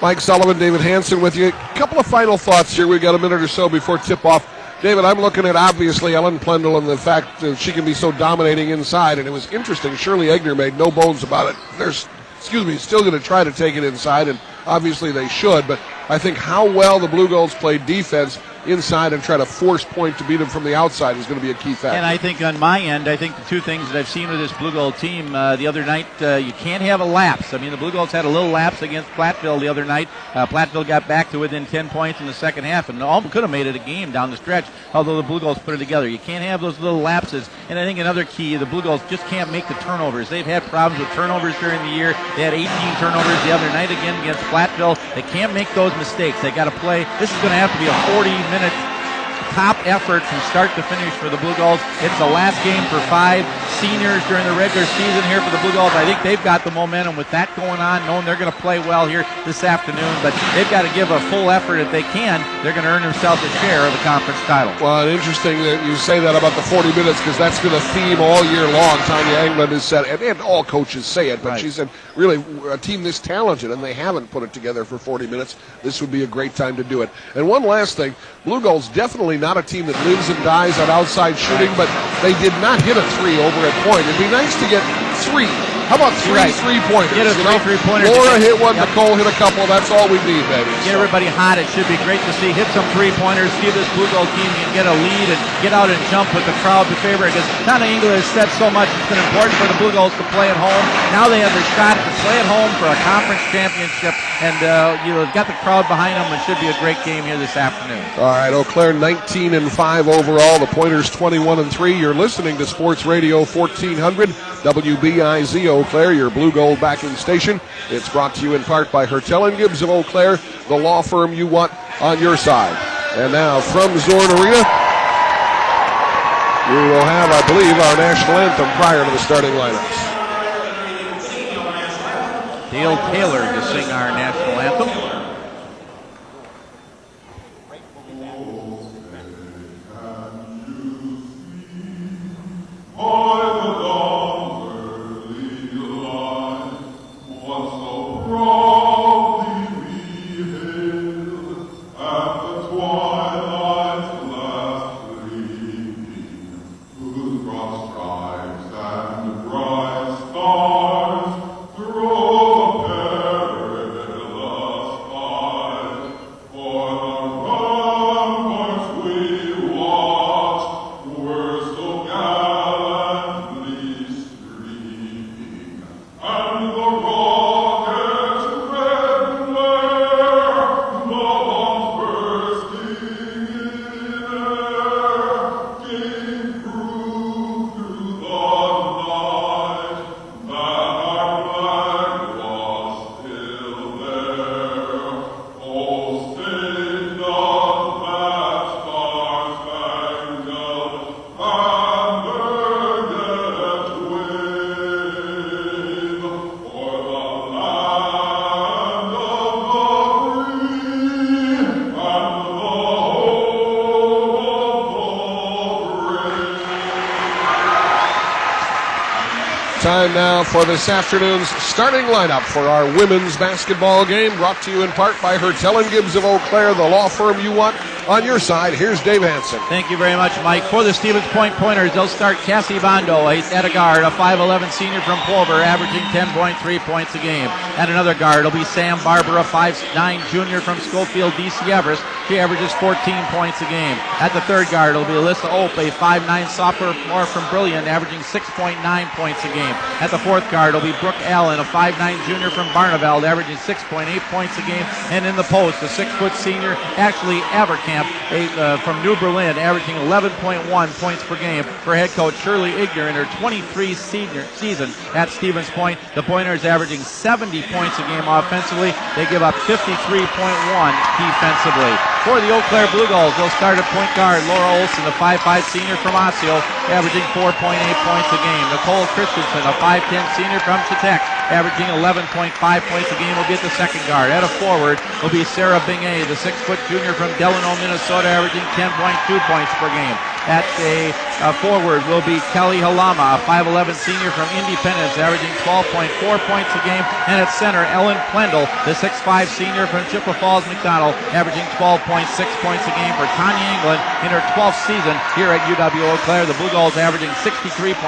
Mike Sullivan, David Hansen with you. A couple of final thoughts here. We've got a minute or so before tip-off. David, I'm looking at, obviously, Ellen Plendel and the fact that she can be so dominating inside, and it was interesting. Shirley Egner made no bones about it. Still going to try to take it inside, and obviously they should, but I think how well the Blue Gulls played defense inside and try to force point to beat them from the outside is going to be a key factor. And I think on my end, I think the two things that I've seen with this Blue Gull team the other night, you can't have a lapse. I mean, the Blue Gulls had a little lapse against Platteville the other night. Platteville got back to within 10 points in the second half, and all could have made it a game down the stretch, although the Blue Gulls put it together. You can't have those little lapses. And I think another key, the Blue Gulls just can't make the turnovers. They've had problems with turnovers during the year. They had 18 turnovers the other night again against Platteville. They can't make those mistakes. They got to play. This is going to have to be a 40-minute top effort from start to finish for the Blue Gulls. It's the last game for 5 seniors during the regular season here for the Blue Gulls. I think they've got the momentum with that going on, knowing they're going to play well here this afternoon, but they've got to give a full effort if they can. They're going to earn themselves a share of the conference title. Well, interesting that you say that about the 40 minutes because that's been a theme all year long. Tanya Englund has said, and all coaches say it, but right. She said, really, a team this talented, and they haven't put it together for 40 minutes. This would be a great time to do it. And one last thing, Blue Gulls definitely not a team that lives and dies on outside shooting, but they did not hit a 3 over at point. It'd be nice to get 3. How about 3 3-pointers? Get a 3 3-pointers. Laura hit one, yep. Nicole hit a couple. That's all we need, baby. Get everybody hot. It should be great to see. Hit some 3-pointers. See this Blue Gull team can get a lead and get out and jump with the crowd to favor it. Because Tana Englund has said so much. It's been important for the Blue Gulls to play at home. Now they have their shot to play at home for a conference championship. And got the crowd behind them. It should be a great game here this afternoon. All right, Eau Claire 19-5 overall. The Pointers 21-3. You're listening to Sports Radio 1400. WBIZ Eau Claire, your Blue Gold backing station. It's brought to you in part by Hertel & Gibbs of Eau Claire, the law firm you want on your side. And now from Zorn Arena, we will have, I believe, our national anthem prior to the starting lineups. Dale Taylor to sing our national anthem. Time now for this afternoon's starting lineup for our women's basketball game, brought to you in part by Hertel & Gibbs of Eau Claire, the law firm you want on your side. Here's Dave Hansen. Thank you very much, Mike. For the Stevens Point Pointers, they'll start Cassie Bondo at a guard, a 5'11 senior from Plover, averaging 10.3 points a game. At another guard, it'll be Sam Barber, a 5'9 junior from Schofield, D.C. Everest. She averages 14 points a game. At the third guard, it'll be Alyssa Ope, a 5'9 sophomore from Brilliant, averaging 6.9 points a game. At the fourth guard, it'll be Brooke Allen, a 5'9 junior from Barneveld, averaging 6.8 points a game. And in the post, a 6-foot senior, Ashley Averkamp, from New Berlin, averaging 11.1 points per game for head coach Shirley Igner in her 23 senior season at Stevens Point. The Pointers averaging 70 points a game offensively. They give up 53.1 defensively. For the Eau Claire Blue Gulls, they'll start at point guard Laura Olson, a 5'5 senior from Osseo, averaging 4.8 points a game. Nicole Christensen, a 5'10 senior from Chautauqua, averaging 11.5 points a game, will be at the second guard. At a forward will be Sarah Bingay, the 6-foot junior from Delano, Minnesota, averaging 10.2 points per game. At the forward will be Kelly Halama, a 5'11 senior from Independence, averaging 12.4 points a game. And at center, Ellen Plendel, the 6'5 senior from Chippewa Falls McDonald, averaging 12.6 points a game for Tanya England in her 12th season here at UW-Eau Claire. The Blue Gulls averaging 63.9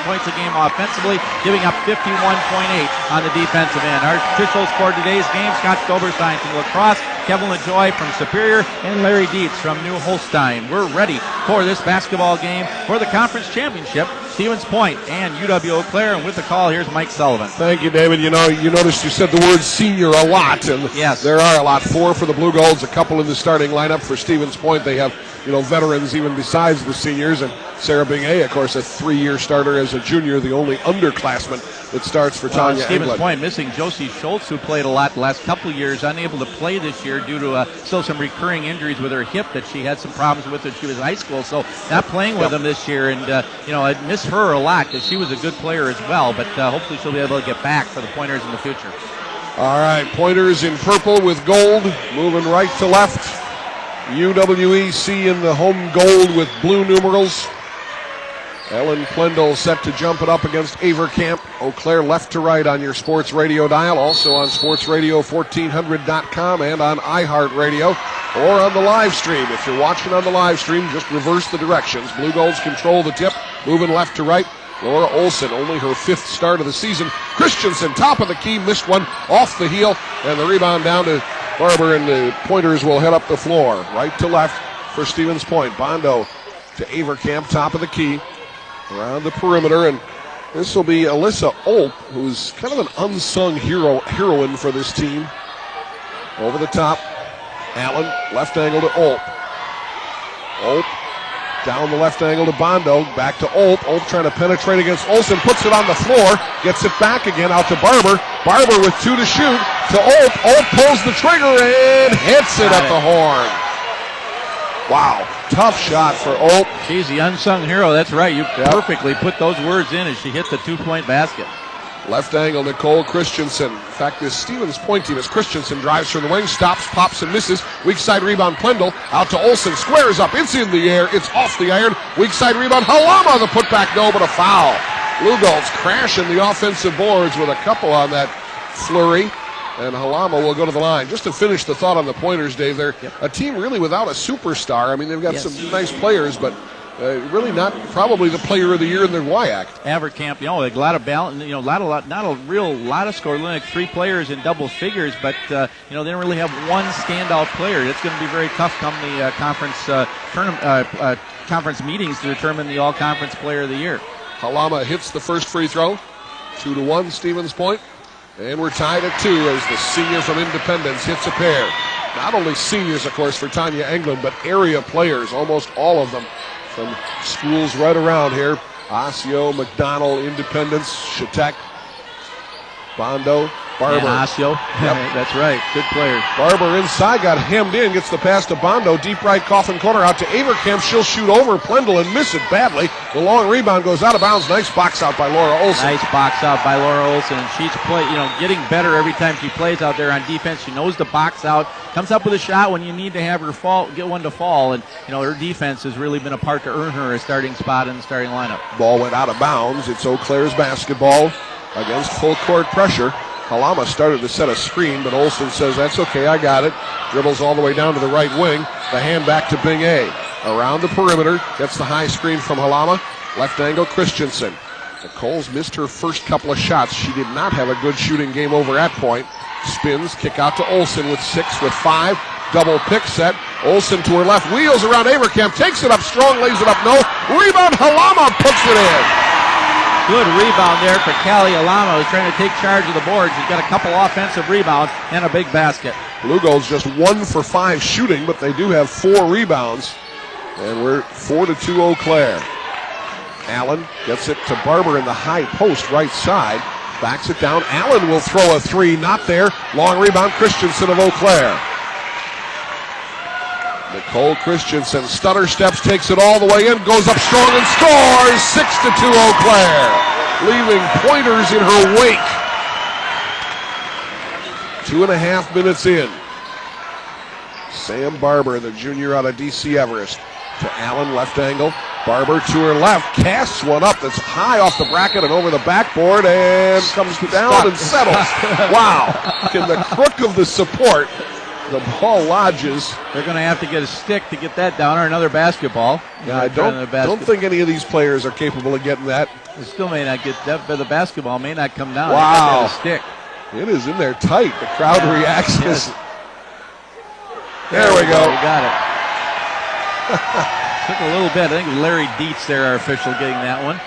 points a game offensively, giving up 51.8 on the defensive end. Our officials for today's game, Scott Stoberstein from La Crosse, Kevin LaJoy from Superior, and Larry Dietz from New Holstein. We're ready for this basketball game for the conference championship. Stevens Point and UW-Eau Claire, and with the call, here's Mike Sullivan. Thank you, David. You noticed you said the word senior a lot, and yes, there are a lot. 4 for the Blue Gulls, a couple in the starting lineup for Stevens Point. They have, veterans even besides the seniors, and Sarah Bingay, of course, a 3-year starter as a junior, the only underclassman that starts for Tanya Stevens England. Point missing Josie Schultz, who played a lot the last couple of years, unable to play this year due to still some recurring injuries with her hip that she had some problems with when she was in high school, so not playing with them this year. And I miss her a lot because she was a good player as well, but hopefully she'll be able to get back for the Pointers in the future. All right, Pointers in purple with gold, moving right to left. UWEC in the home gold with blue numerals. Ellen Plendel set to jump it up against Avercamp. Eau Claire left to right on your sports radio dial, also on sportsradio1400.com and on iHeartRadio, or on the live stream. If you're watching on the live stream, just reverse the directions. Blue Gulls control the tip, moving left to right. Laura Olson, only her 5th start of the season. Christensen, top of the key, missed one off the heel, and the rebound down to Barber, and the Pointers will head up the floor, right to left for Stevens Point. Bondo to Avercamp, top of the key, around the perimeter, and this will be Alyssa Olp, who's kind of an unsung heroine for this team. Over the top, Allen, left angle to Olp. Olp, down the left angle to Bondo, back to Olp. Olp trying to penetrate against Olsen, puts it on the floor, gets it back again out to Barber. Barber with 2 to shoot, to Olp. Olp pulls the trigger and hits it at the horn. Wow, tough shot for Olp. She's the unsung hero, that's right. You perfectly put those words in as she hit the 2-point basket. Left angle, Nicole Christensen. In fact, this Stevens Point team, as Christensen drives from the wing, stops, pops, and misses. Weak side rebound, Plendel. Out to Olsen, squares up, it's in the air, it's off the iron. Weak side rebound, Halama, the putback, no, but a foul. Blue Gulls crashing the offensive boards with a couple on that flurry. And Halama will go to the line. Just to finish the thought on the Pointers, Dave, they're a team really without a superstar. I mean, they've got some nice players, but really not probably the player of the year in their WIAC. Avercamp, a lot of balance, not a lot of score, like 3 players in double figures, but they don't really have one standout player. It's going to be very tough come the conference meetings to determine the all-conference player of the year. Halama hits the first free throw, 2-1 Stevens Point, and we're tied at 2 as the senior from Independence hits a pair. Not only seniors, of course, for Tanya England, but area players, almost all of them from schools right around here. Osseo, McDonald, Independence, Chautauqua, Bondo, Barber. And Osseo. Yep. That's right. Good player. Barber inside, got hemmed in, gets the pass to Bondo. Deep right, coffin corner out to Avercamp. She'll shoot over Plendel and miss it badly. The long rebound goes out of bounds. Nice box out by Laura Olsen. Nice box out by Laura Olsen. And she's getting better every time she plays out there on defense. She knows the box out. Comes up with a shot when you need to have her get one to fall. And, her defense has really been a part to earn her a starting spot in the starting lineup. Ball went out of bounds. It's Eau Claire's basketball against full court pressure. Halama started to set a screen, but Olsen says, that's okay, I got it. Dribbles all the way down to the right wing. The hand back to Bingay. Around the perimeter, gets the high screen from Halama. Left angle, Christensen. Nicole's missed her first couple of shots. She did not have a good shooting game over at point. Spins, kick out to Olsen with 6, with 5. Double pick set. Olsen to her left, wheels around Avercamp, takes it up strong, lays it up, no. Rebound, Halama puts it in. Good rebound there for Callie Alama, who's trying to take charge of the board. She's got a couple offensive rebounds and a big basket. Blue Gulls just 1 for 5 shooting, but they do have 4 rebounds. And we're 4-2 Eau Claire. Allen gets it to Barber in the high post right side. Backs it down. Allen will throw a 3. Not there. Long rebound, Christensen of Eau Claire. Nicole Christensen stutter steps, takes it all the way in, goes up strong and scores. 6-2 Eau Claire, leaving Pointers in her wake. 2.5 minutes in. Sam Barber, the junior out of DC Everest, to Allen, left angle, Barber to her left, casts one up that's high off the bracket and over the backboard and comes down and settles. Wow. In the crook of the support, the ball lodges. They're going to have to get a stick to get that down, or another basketball. Yeah, I don't think any of these players are capable of getting that. It still may not get that, but the basketball may not come down. Wow. A stick. It is in there tight. The crowd reacts. Yes. There we go. We got it. Took a little bit. I think Larry Dietz there, our official, getting that one.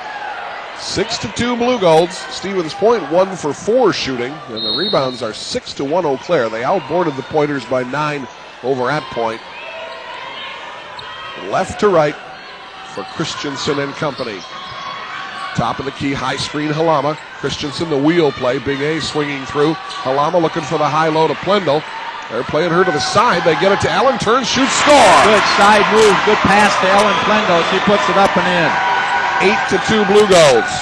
6-2 Blue Golds. Stevens Point 1 for 4 shooting, and the rebounds are 6-1 Eau Claire. They outboarded the Pointers by 9 over at Point. Left to right for Christensen and company. Top of the key, high screen, Halama. Christensen, the wheel play. Big A swinging through. Halama looking for the high low to Plendle. They're playing her to the side. They get it to Ellen. Turns, shoots, score. Good side move. Good pass to Ellen Plendle. She puts it up and in. 8-2 Blue Golds.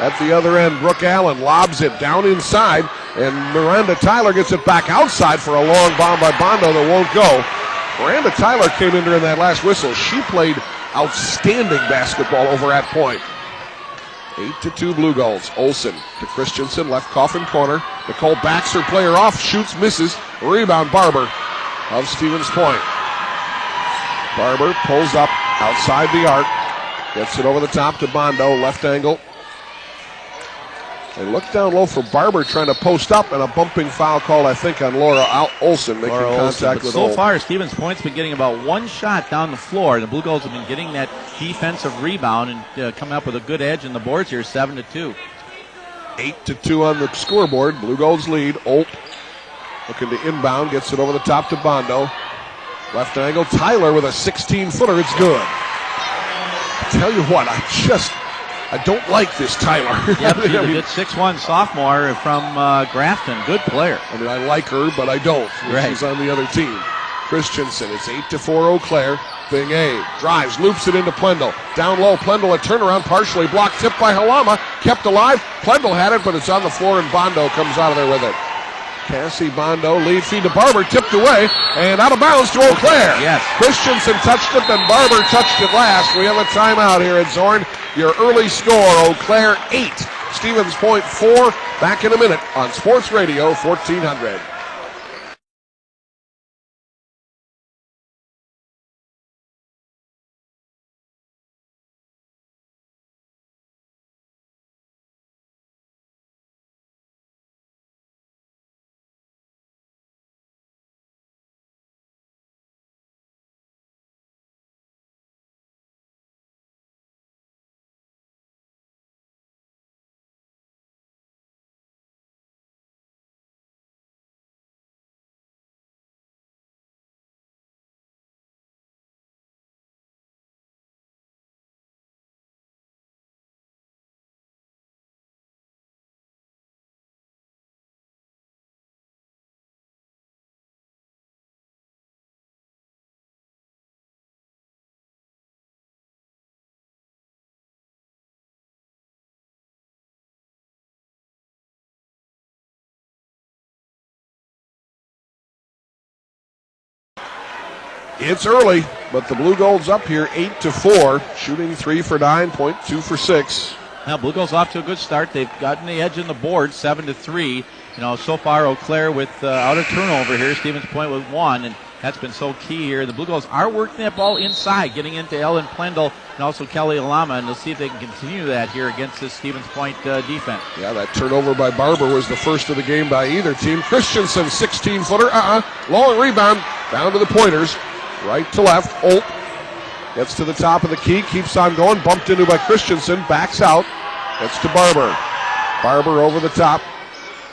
At the other end, Brooke Allen lobs it down inside, and Miranda Tyler gets it back outside for a long bomb by Bondo that won't go. Miranda Tyler came in during that last whistle. She played outstanding basketball over at Point. 8-2 Blue Golds. Olsen to Christensen, left coffin corner. Nicole backs her player off, shoots, misses. Rebound Barber of Stevens Point. Barber pulls up outside the arc. Gets it over the top to Bondo, left angle. They look down low for Barber trying to post up, and a bumping foul call, I think, on Laura Olsen, making contact with so Olsen. far, Stevens Point's been getting about one shot down the floor. The Blue Golds have been getting that defensive rebound and coming up with a good edge in the boards here, 7-2. 8-2 on the scoreboard. Blue Golds lead. Olt looking to inbound, gets it over the top to Bondo. Left angle, Tyler with a 16-footer. It's good. I tell you what, I don't like this Tyler. Yep, she's a good 6'1 sophomore from Grafton. Good player. I mean, I like her, but I don't. Right. She's on the other team. Christensen, it's 8-4 Eau Claire. Big A drives, loops it into Plendle. Down low, Plendle a turnaround, partially blocked, tipped by Halama, kept alive. Plendle had it, but it's on the floor, and Bondo comes out of there with it. Cassie Bondo, lead feed to Barber, tipped away, and out of bounds to Eau Claire. Yes. Christensen touched it, then Barber touched it last. We have a timeout here at Zorn. Your early score, Eau Claire 8, Stevens Point 4. Back in a minute on Sports Radio 1400. It's early, but the Blue Golds up here 8-4, shooting 3 for 9, Point 2 for 6. Now, Blue Golds off to a good start. They've gotten the edge in the board, 7-3. You know, so far Eau Claire with out of turnover here. Stevens Point with 1, and that's been so key here. The Blue Golds are working that ball inside, getting into Ellen Plendle and also Kelly Alama, and they'll see if they can continue that here against this Stevens Point defense. Yeah, that turnover by Barber was the first of the game by either team. Christensen, 16-footer, long rebound, down to the Pointers. Right to left, Olt gets to the top of the key, keeps on going, bumped into by Christensen, backs out, gets to Barber. Barber over the top.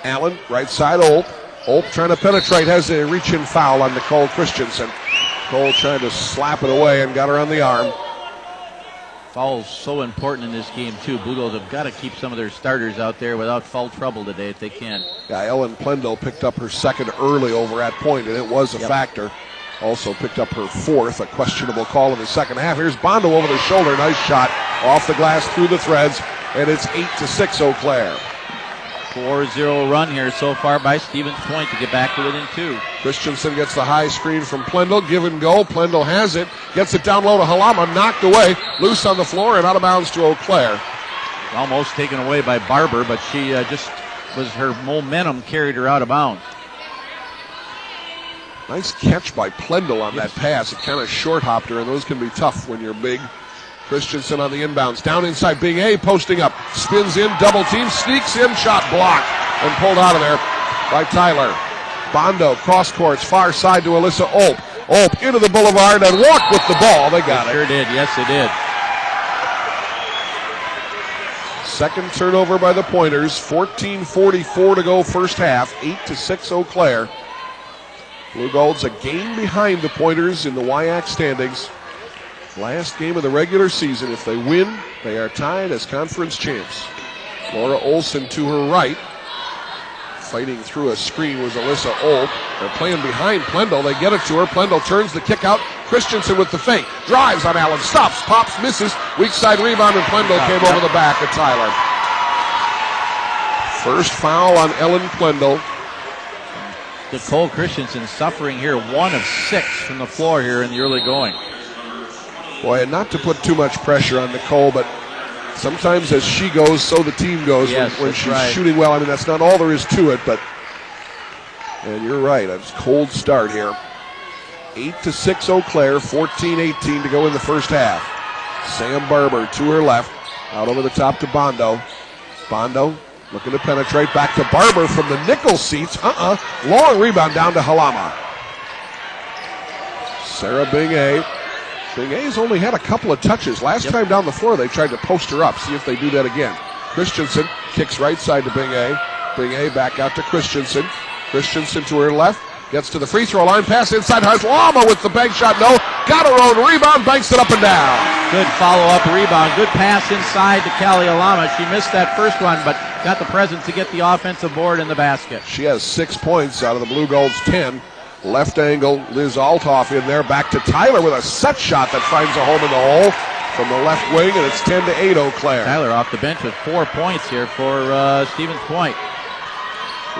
Allen, right side, Olt. Olt trying to penetrate, has a reach-in foul on Nicole Christensen. Cole trying to slap it away and got her on the arm. Foul's so important in this game, too. Blue Golds have got to keep some of their starters out there without foul trouble today if they can. Yeah, Ellen Plendle picked up her second early over at Point, and it was a factor. Also picked up her fourth, a questionable call in the second half. Here's Bondo over the shoulder. Nice shot off the glass through the threads, and it's 8-6 Eau Claire. 4-0 run here so far by Stevens Point to get back to within 2. Christensen gets the high screen from Plendle. Give and go. Plendle has it. Gets it down low to Halama. Knocked away. Loose on the floor and out of bounds to Eau Claire. Almost taken away by Barber, but she just was her momentum carried her out of bounds. Nice catch by Plendle on that pass. It kind of short-hopped her, and those can be tough when you're big. Christensen on the inbounds. Down inside, Big A posting up. Spins in, double team, sneaks in, shot blocked, and pulled out of there by Tyler. Bondo, cross courts, far side to Alyssa Ope. Ope into the boulevard and walked with the ball. They got it. Sure did. Yes, they did. Second turnover by the Pointers. 14:44 to go first half. 8-6 Eau Claire. Blue Gold's a game behind the Pointers in the WIAC standings. Last game of the regular season. If they win, they are tied as conference champs. Laura Olson to her right. Fighting through a screen was Alyssa Ope. They're playing behind Plendle. They get it to her. Plendle turns the kick out. Christensen with the fake. Drives on Allen. Stops. Pops. Misses. Weak side rebound, and Plendle came over the back of Tyler. First foul on Ellen Plendle. Nicole Christensen suffering here. 1 of 6 from the floor here in the early going. Boy, and not to put too much pressure on Nicole, but sometimes as she goes, so the team goes. Yes, when she's right. shooting well. I mean, that's not all there is to it, but and you're right. It's a cold start here. 8-6 Eau Claire, 14-18 to go in the first half. Sam Barber to her left, out over the top to Bondo. Bondo looking to penetrate back to Barber from the nickel seats. Long rebound down to Halama. Sarah Bing-A. Bing-A's only had a couple of touches. Last time down the floor, they tried to post her up. See if they do that again. Christensen kicks right side to Bing-A. Bing-A back out to Christensen. Christensen to her left. Gets to the free throw line. Pass inside. Lama with the bank shot. No. Got her own rebound. Banks it up and down. Good follow-up rebound. Good pass inside to Callie Alama. She missed that first one, but got the presence to get the offensive board in the basket. She has 6 points out of the Blue Gold's 10. Left angle, Liz Althoff in there. Back to Tyler with a set shot that finds a home in the hole from the left wing, and it's 10-8 Eau Claire. Tyler off the bench with 4 points here for Stevens Point.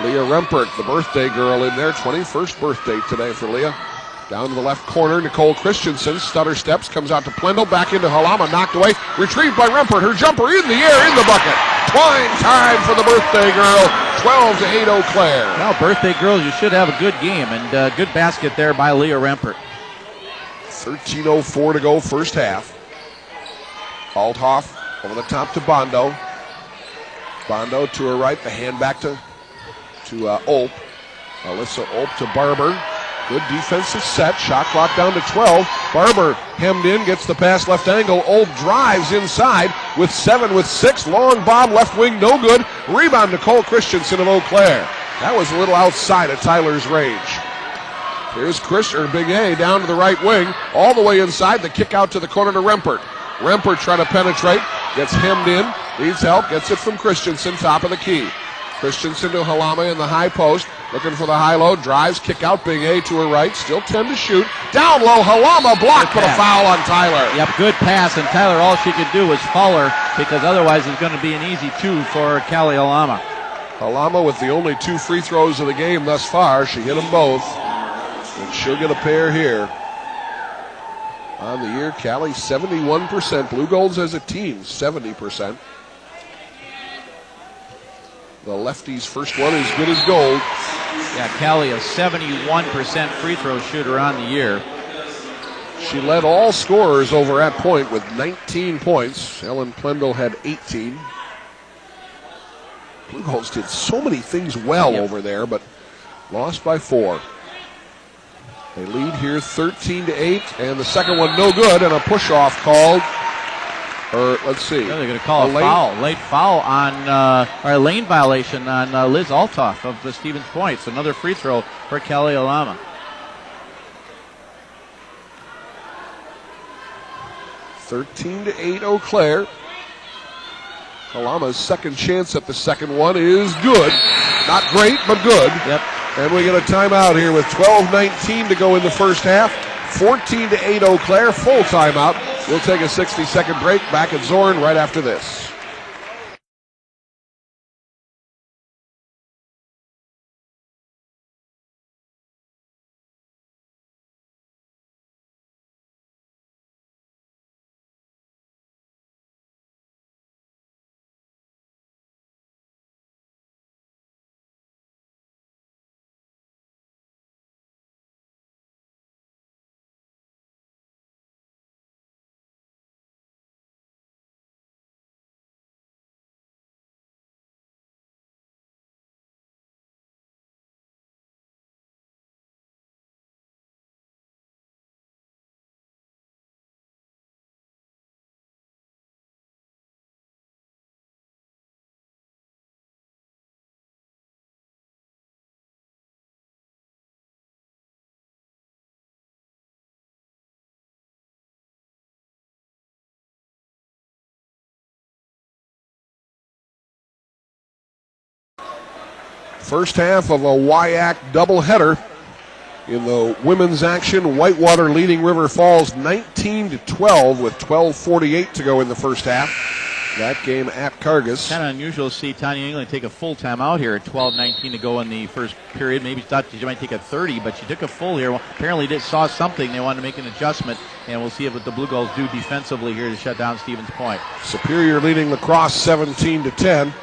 Leah Rempert, the birthday girl in there. 21st birthday today for Leah. Down to the left corner, Nicole Christensen. Stutter steps, comes out to Plendle. Back into Halama, knocked away. Retrieved by Rempert. Her jumper in the air, in the bucket. Twine time for the birthday girl. 12-8 Eau Claire. Well, birthday girls, you should have a good game, and good basket there by Leah Rempert. 13:04 to go first half. Althoff over the top to Bondo. Bondo to her right, the hand back to Ope. Alyssa Ope to Barber. Good defensive set. Shot clock down to 12. Barber hemmed in, gets the pass left angle. Ope drives inside with 7-6. Long bomb left wing, no good. Rebound Nicole Christensen of Eau Claire. That was a little outside of Tyler's range. Here's Big A down to the right wing. All the way inside. The kick out to the corner to Rempert. Rempert trying to penetrate. Gets hemmed in. Needs help. Gets it from Christensen. Top of the key. Christensen to Halama in the high post. Looking for the high-low. Drives, kick out. Big A to her right. Still 10 to shoot. Down low. Halama blocked, but a foul on Tyler. Yep, good pass. And Tyler, all she could do was foul her because otherwise it's going to be an easy 2 for Callie Halama. Halama with the only 2 free throws of the game thus far. She hit them both. And she'll get a pair here. On the year, Callie 71%. Blue Golds as a team, 70%. The lefty's first one is good as gold. Yeah, Callie, a 71% free throw shooter on the year. She led all scorers over at point with 19 points. Ellen Plendle had 18. Blue Golds did so many things well over there, but lost by 4. They lead here 13-8, and the second one no good, and a push-off called. Or let's see. Yeah, they're going to call a late foul on, or a lane violation on Liz Althoff of the Stevens Point. So another free throw for Callie Alama. 13-8 Eau Claire. Alama's second chance at the second one is good. Not great, but good. Yep. And we get a timeout here with 12:19 to go in the first half. 14-8 Eau Claire, full timeout. We'll take a 60-second break back at Zorn right after this. First half of a WIAC doubleheader. In the women's action, Whitewater leading River Falls 19-12 with 12:48 to go in the first half. That game at Cargus. Kind of unusual to see Tanya England take a full timeout here at 12:19 to go in the first period. Maybe thought she might take a 30, but she took a full here. Well, apparently saw something. They wanted to make an adjustment, and we'll see what the Blue Gulls do defensively here to shut down Stevens Point. Superior leading Lacrosse 17-10.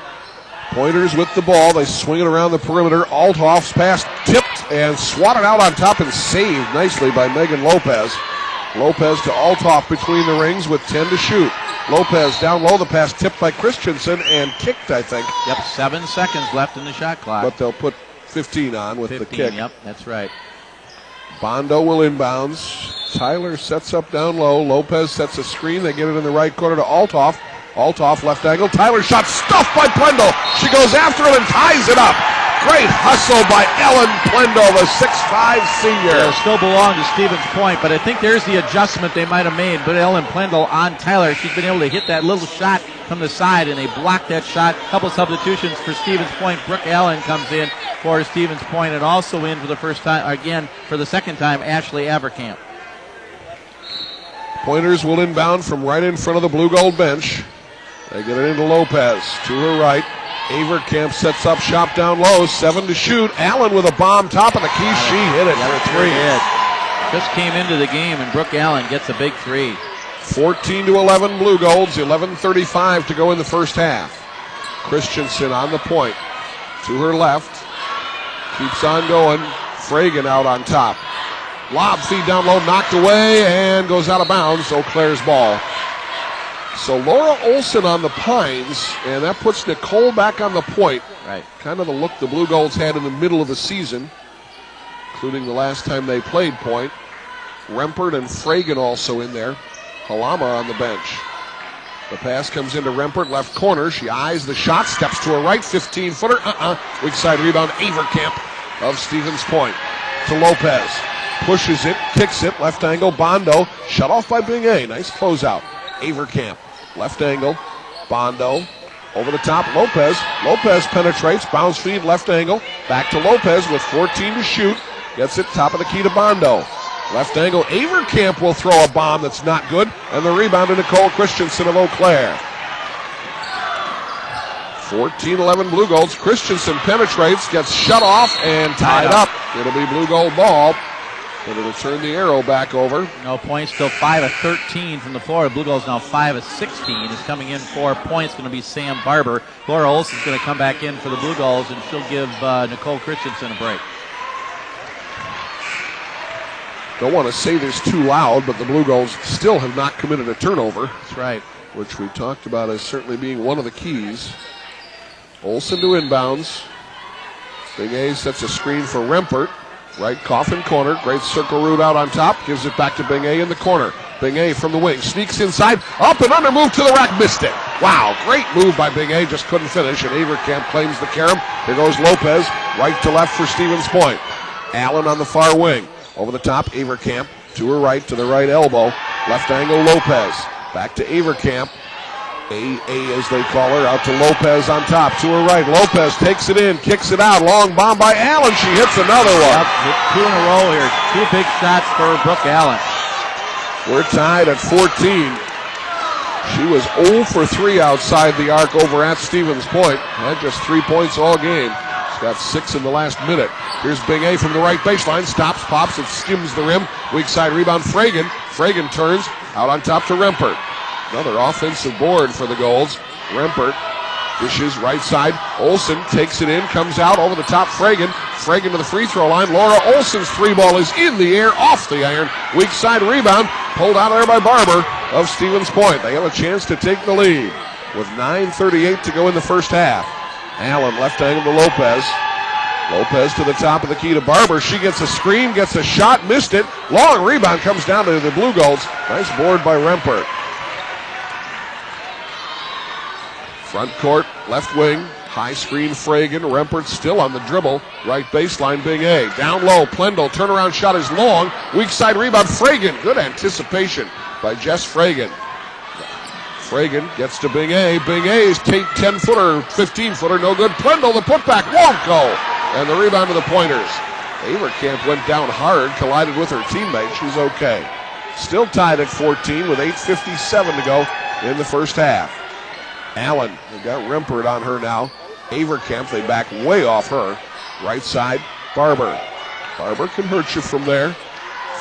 Pointers with the ball. They swing it around the perimeter. Althoff's pass tipped and swatted out on top and saved nicely by Megan Lopez. Lopez to Althoff between the rings with 10 to shoot. Lopez down low. The pass tipped by Christensen and kicked, I think. Yep, 7 seconds left in the shot clock. But they'll put 15 on with 15, the kick. Yep, that's right. Bondo will inbounds. Tyler sets up down low. Lopez sets a screen. They get it in the right corner to Althoff. Althoff left angle. Tyler shot stuffed by Plendel. She goes after him and ties it up. Great hustle by Ellen Plendel, the 6'5 senior. It'll still belong to Stevens Point, but I think there's the adjustment they might have made. But Ellen Plendel on Tyler. She's been able to hit that little shot from the side, and they blocked that shot. Couple substitutions for Stevens Point. Brooke Allen comes in for Stevens Point, and also in for the first time, again, for the second time, Ashley Avercamp. Pointers will inbound from right in front of the Blue Gold bench. They get it into Lopez. To her right. Avercamp sets up shop down low. 7 to shoot. Allen with a bomb top of the key. She hit it for a three. Just came into the game, and Brooke Allen gets a big three. 14-11 Blue Golds. 11:35 to go in the first half. Christensen on the point. To her left. Keeps on going. Fragan out on top. Lob feed down low. Knocked away and goes out of bounds. Eau Claire's ball. So Laura Olson on the Pines, and that puts Nicole back on the point. Right. Kind of the look the Blue Golds had in the middle of the season, including the last time they played point. Rempert and Fragan also in there. Halama on the bench. The pass comes into Rempert, left corner. She eyes the shot, steps to her right, 15-footer. Weak side rebound, Avercamp of Stevens Point. To Lopez. Pushes it, kicks it, left angle, Bondo. Shut off by Bing A. Nice closeout. Avercamp, left angle, Bondo, over the top, Lopez. Lopez penetrates, bounce feed, left angle, back to Lopez with 14 to shoot, gets it top of the key to Bondo. Left angle, Avercamp will throw a bomb that's not good, and the rebound to Nicole Christensen of Eau Claire. 14-11 Blue Golds. Christensen penetrates, gets shut off, and tied up. It'll be Blue Gold ball. And it'll turn the arrow back over. No points, still 5 of 13 from the floor. Blue Gulls now 5 of 16. Is coming in 4 points, going to be Sam Barber. Laura Olson's going to come back in for the Blue Gulls, and she'll give Nicole Christensen a break. Don't want to say this too loud, but the Blue Gulls still have not committed a turnover. That's right. Which we talked about as certainly being one of the keys. Olson to inbounds. Big A sets a screen for Rempert. Right coffin corner, great circle route out on top, gives it back to Bing A in the corner. Bing A from the wing, sneaks inside, up and under, move to the rack, missed it. Wow, great move by Bing A, just couldn't finish, and Avercamp claims the carom. Here goes Lopez, right to left for Stevens Point. Allen on the far wing, over the top, Avercamp, to her right, to the right elbow, left angle Lopez, back to Avercamp. AA as they call her, out to Lopez on top, to her right. Lopez takes it in, kicks it out, long bomb by Allen. She hits another one. Yep, 2 in a row here. 2 big shots for Brooke Allen. We're tied at 14. She was 0 for 3 outside the arc over at Stevens Point. Had just 3 points all game. She's got 6 in the last minute. Here's Bing A from the right baseline, stops, pops, and skims the rim. Weak side rebound, Fragan. Fragan turns, out on top to Rempert. Another offensive board for the Golds. Rempert dishes right side. Olson takes it in, comes out over the top. Fragan to the free throw line. Laura Olson's 3 ball is in the air, off the iron. Weak side rebound, pulled out of there by Barber of Stevens Point. They have a chance to take the lead with 9:38 to go in the first half. Allen left angle to Lopez. Lopez to the top of the key to Barber. She gets a screen, gets a shot, missed it. Long rebound comes down to the Blue Golds. Nice board by Rempert. Front court, left wing, high screen Fragan. Rempert still on the dribble. Right baseline, Bing A. Down low, Plendel. Turnaround shot is long. Weak side rebound, Fragan. Good anticipation by Jess Fragan. Fragan gets to Bing A. Bing A's 10-footer, 15-footer, no good. Plendel, the putback, won't go. And the rebound to the Pointers. Avercamp went down hard, collided with her teammate. She's okay. Still tied at 14 with 8:57 to go in the first half. Allen, they got Rempert on her now. Avercamp, they back way off her. Right side, Barber. Barber can hurt you from there.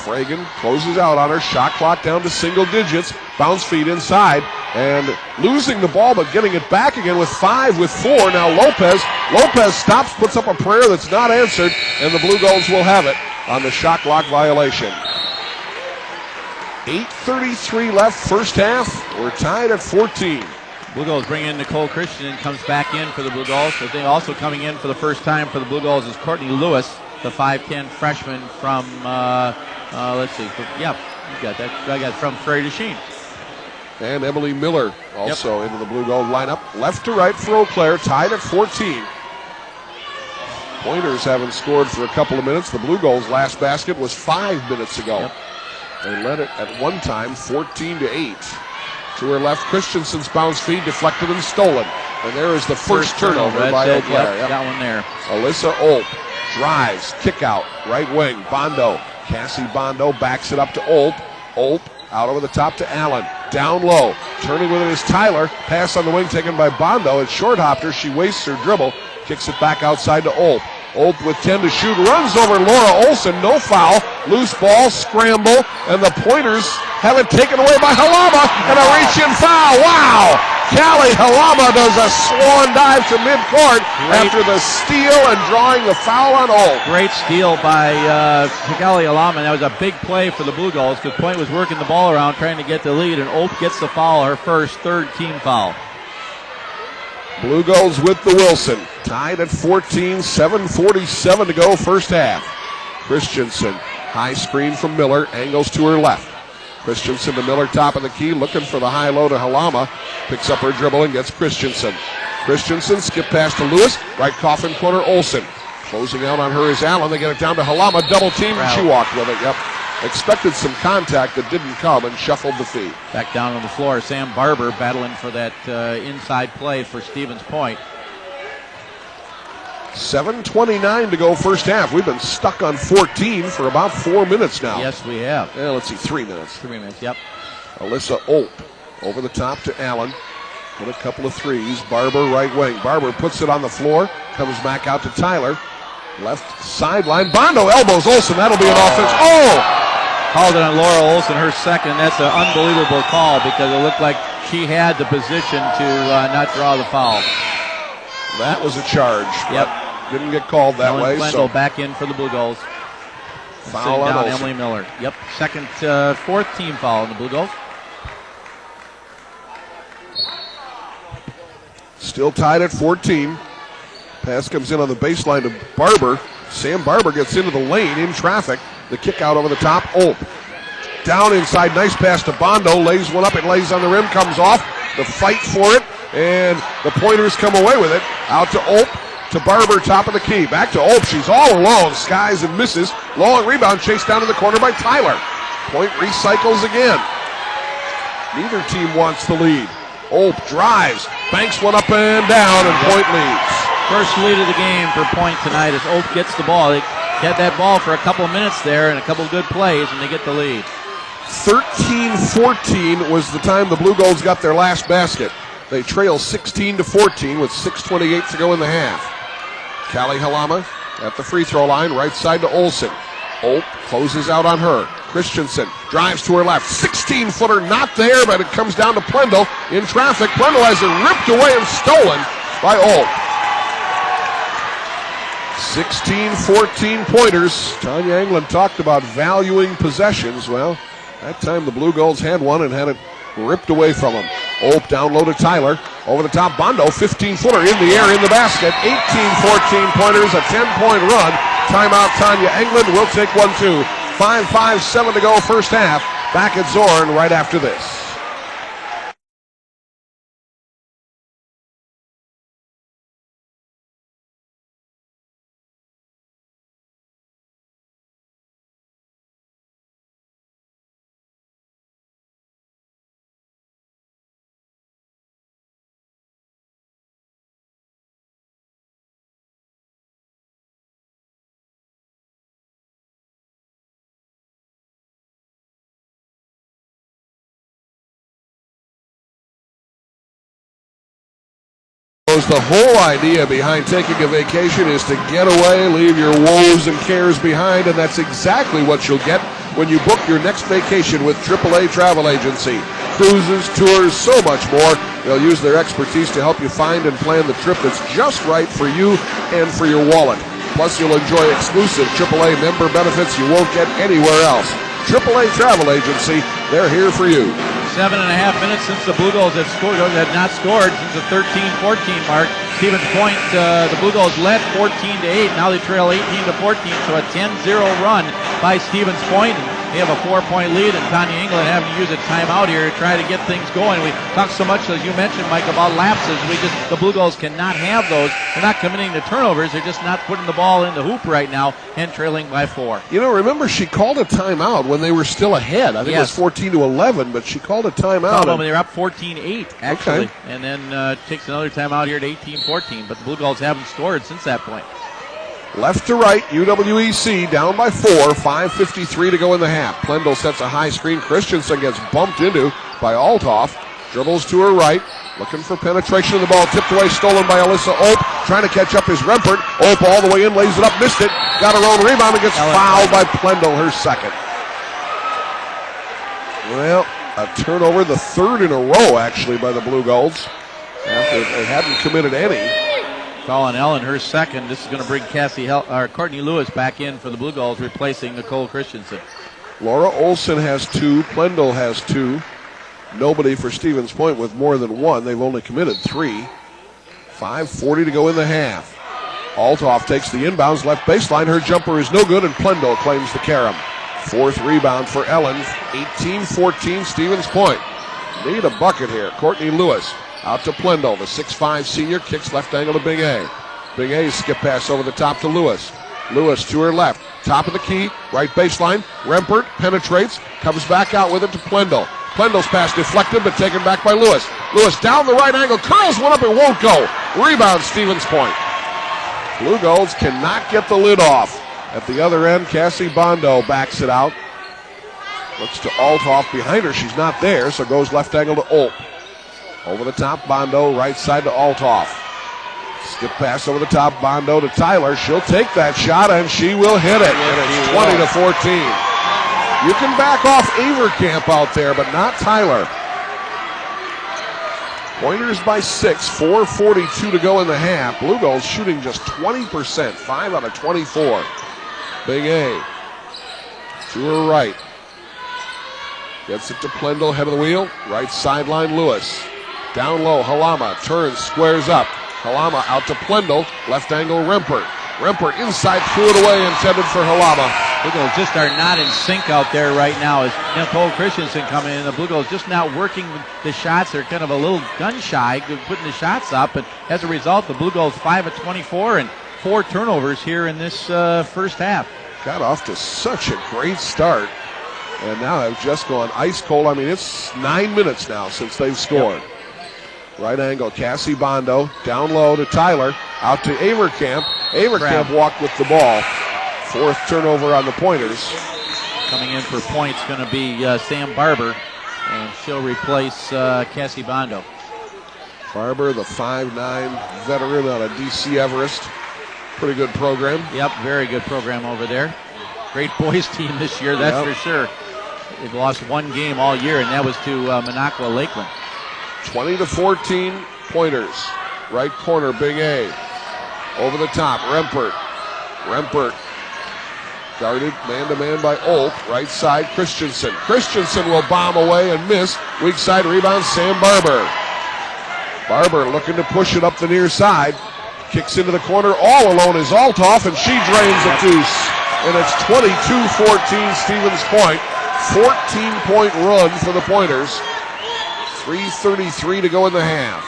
Fragan closes out on her. Shot clock down to single digits. Bounce feed inside. And losing the ball, but getting it back again with 5 with 4. Now Lopez stops, puts up a prayer that's not answered, and the Blue Gulls will have it on the shot clock violation. 8:33 left, first half. We're tied at 14. Blue Gulls bring in Nicole Christian and comes back in for the Blue Gulls. I think also coming in for the first time for the Blue Gulls is Courtney Lewis, the 5'10 freshman from, let's see, yeah, you got that. I got from Prairie du Chien. And Emily Miller also into the Blue Gold lineup. Left to right for Eau Claire, tied at 14. Pointers haven't scored for a couple of minutes. The Blue Gold's last basket was 5 minutes ago. Yep. They led it at one time 14-8. To her left, Christensen's bounce feed deflected and stolen. And there is the first turnover by Eau Claire. Yep, got one there. Alyssa Olp drives, kick out, right wing, Bondo. Cassie Bondo backs it up to Olp. Olp out over the top to Allen. Down low. Turning with it is Tyler. Pass on the wing taken by Bondo. It's short hopped her. She wastes her dribble. Kicks it back outside to Olp. Olp with 10 to shoot. Runs over Laura Olson. No foul. Loose ball. Scramble. And the Pointers have it taken away by Halama. And a reach-in foul. Wow! Callie Halama does a swan dive to midcourt after the steal and drawing the foul on Olp. Great steal by Callie Halama. That was a big play for the Blue Gulls because Point was working the ball around trying to get the lead, and Olp gets the foul, her first, third team foul. Blue Gulls with the Wilson. Tied at 14, 7:47 to go, first half. Christensen, high screen from Miller, angles to her left. Christensen to Miller, top of the key, looking for the high-low to Halama. Picks up her dribble and gets Christensen. Christensen, skip pass to Lewis, right coffin corner, Olsen. Closing out on her is Allen. They get it down to Halama, double team, and she walked with it, yep. Expected some contact that didn't come and shuffled the feet. Back down on the floor, Sam Barber battling for that inside play for Stevens Point. 7:29 to go first half. We've been stuck on 14 for about 4 minutes now. Yes, we have. Yeah, let's see, 3 minutes. 3 minutes, yep. Alyssa Olp over the top to Allen. With a couple of threes. Barber right wing. Barber puts it on the floor. Comes back out to Tyler. Left sideline. Bondo elbows Olsen. That'll be an offense. Oh! Called it on Laura Olson, her second. That's an unbelievable call because it looked like she had the position to not draw the foul. That was a charge. Yep. Didn't get called that way. So back in for the Blue Gulls. Foul on Olsen. Emily Miller. Yep. Second, fourth team foul on the Blue Gulls. Still tied at 14. Pass comes in on the baseline to Barber. Sam Barber gets into the lane in traffic. The kick out over the top. Olp. Down inside. Nice pass to Bondo. Lays one up. It lays on the rim. Comes off. The fight for it. And the Pointers come away with it. Out to Olp. To Barber. Top of the key. Back to Olp. She's all alone. Skies and misses. Long rebound. Chased down in the corner by Tyler. Point recycles again. Neither team wants the lead. Olp drives. Banks one up and down. And Point leads. First lead of the game for Point tonight as Olp gets the ball. They had that ball for a couple of minutes there and a couple of good plays, and they get the lead. 13-14 was the time the Blue Gulls got their last basket. They trail 16-14 with 6:28 to go in the half. Callie Halama at the free throw line, right side to Olsen. Olp closes out on her. Christensen drives to her left. 16-footer not there, but it comes down to Plendel in traffic. Plendel has it ripped away and stolen by Olp. 16-14 Pointers. Tanya Englund talked about valuing possessions. Well, that time the Blue Gulls had one and had it ripped away from them. Olp down low to Tyler. Over the top, Bondo, 15-footer in the air, in the basket. 18-14 Pointers, a 10-point run. Timeout, Tanya Englund will take 1-2. 5:57 to go first half. Back at Zorn right after this. The whole idea behind taking a vacation is to get away, leave your woes and cares behind, and that's exactly what you'll get when you book your next vacation with AAA Travel Agency. Cruises, tours, so much more. They'll use their expertise to help you find and plan the trip that's just right for you and for your wallet. Plus, you'll enjoy exclusive AAA member benefits you won't get anywhere else. AAA Travel Agency, they're here for you. 7.5 minutes since the Blue Gulls had not scored since the 13-14 mark. Stevens Point, the Blue Gulls led 14-8. Now they trail 18-14, so a 10-0 run by Stevens Point. They have a 4-point lead, and Tanya England having to use a timeout here to try to get things going. We talked so much, as you mentioned, Mike, about lapses. The Blue Gulls cannot have those. They're not committing to turnovers. They're just not putting the ball in the hoop right now and trailing by 4. You know, remember she called a timeout when they were still ahead. I think it was 14-11, but she called a timeout. They're up 14-8, actually. Okay. And then takes another timeout here at 18-14, but the Blue Gulls haven't scored since that point. Left to right, UW-EC down by 4, 5:53 to go in the half. Plendel sets a high screen. Christensen gets bumped into by Althoff. Dribbles to her right, looking for penetration of the ball. Tipped away, stolen by Alyssa Ope. Trying to catch up is Rempert. Ope all the way in, lays it up, missed it. Got her own rebound and gets fouled by Plendel, her second. Well, a turnover, the third in a row, actually, by the Blue Gulls, after they hadn't committed any. Colin Ellen, her second. This is going to bring Courtney Lewis back in for the Blue Gulls, replacing Nicole Christensen. Laura Olson has 2. Plendel has 2. Nobody for Stevens Point with more than 1. They've only committed 3. 5:40 to go in the half. Althoff takes the inbounds, left baseline. Her jumper is no good, and Plendel claims the carom. 4th rebound for Ellen. 18-14 Stevens Point. Need a bucket here. Courtney Lewis. Out to Plendel, the 6'5 senior, kicks left angle to Big A. Big A's skip pass over the top to Lewis. Lewis to her left, top of the key, right baseline. Rempert penetrates, comes back out with it to Plendel. Plendel's pass deflected, but taken back by Lewis. Lewis down the right angle, curls one up, it won't go. Rebound, Stevens Point. Blue Gulls cannot get the lid off. At the other end, Cassie Bondo backs it out. Looks to Althoff behind her, she's not there, so goes left angle to Ope. Over the top, Bondo, right side to Althoff. Skip pass over the top, Bondo to Tyler. She'll take that shot, and she will hit it. And it's 20-14. You can back off Avercamp out there, but not Tyler. Pointers by 6, 4:42 to go in the half. Blue Gulls shooting just 20%, 5 out of 24. Big A to her right. Gets it to Plendel, head of the wheel. Right sideline, Lewis. Down low, Halama turns, squares up. Halama out to Plendel, left angle, Rempert. Rempert inside, threw it away, intended for Halama. Blue Gulls just are not in sync out there right now. As Nicole Christensen coming in, the Blue Gulls just not working the shots. They're kind of a little gun shy, putting the shots up, and as a result, the Blue Gulls 5 of 24 and 4 turnovers here in this first half. Got off to such a great start, and now have just gone ice cold. I mean, it's 9 minutes now since they've scored. Yep. Right angle, Cassie Bondo, down low to Tyler, out to Avercamp. Avercamp walked with the ball. 4th turnover on the Pointers. Coming in for points going to be Sam Barber, and she'll replace Cassie Bondo. Barber, the 5'9 veteran out of DC Everest. Pretty good program. Yep, very good program over there. Great boys team this year, that's for sure. They've lost 1 game all year, and that was to Minocqua Lakeland. 20-14 Pointers. Right corner, Big A. Over the top, Rempert. Rempert guarded man-to-man by Ope. Right side, Christensen. Christensen will bomb away and miss. Weak side rebound, Sam Barber. Barber looking to push it up the near side. Kicks into the corner. All alone is Althoff, and she drains a deuce. And it's 22-14 Stevens Point. 14-point run for the Pointers. 3:33 to go in the half.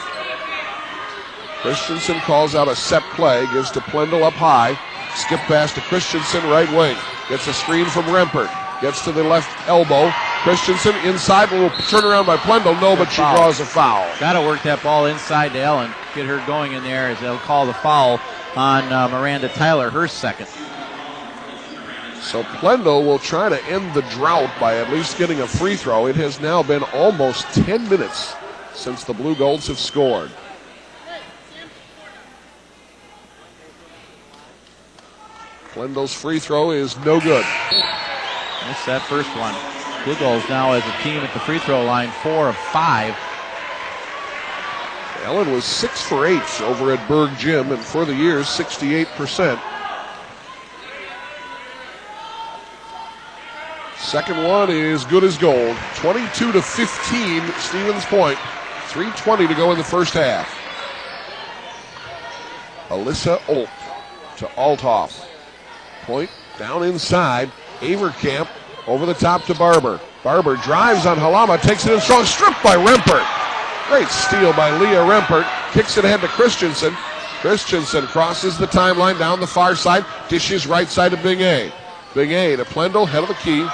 Christensen calls out a set play, gives to Plendel up high. Skip pass to Christensen, right wing. Gets a screen from Rempert. Gets to the left elbow. Christensen inside, a little turnaround by Plendel. No, but she draws a foul. Got to work that ball inside to Ellen. Get her going in there as they'll call the foul on Miranda Tyler, her second. So Plendel will try to end the drought by at least getting a free throw. It has now been almost 10 minutes since the Blue Gulls have scored. Plendle's free throw is no good. Missed that first one. Blue Gulls now as a team at the free throw line, 4 of 5. Allen was 6 for 8 over at Berg Gym, and for the year, 68%. Second one is good as gold. 22-15, Stevens Point. 3:20 to go in the first half. Alyssa Olp to Althoff. Point down inside. Avercamp over the top to Barber. Barber drives on Halama, takes it in strong, stripped by Rempert. Great steal by Leah Rempert. Kicks it ahead to Christensen. Christensen crosses the timeline down the far side. Dishes right side to Big A. Big A to Plendle, head of the key.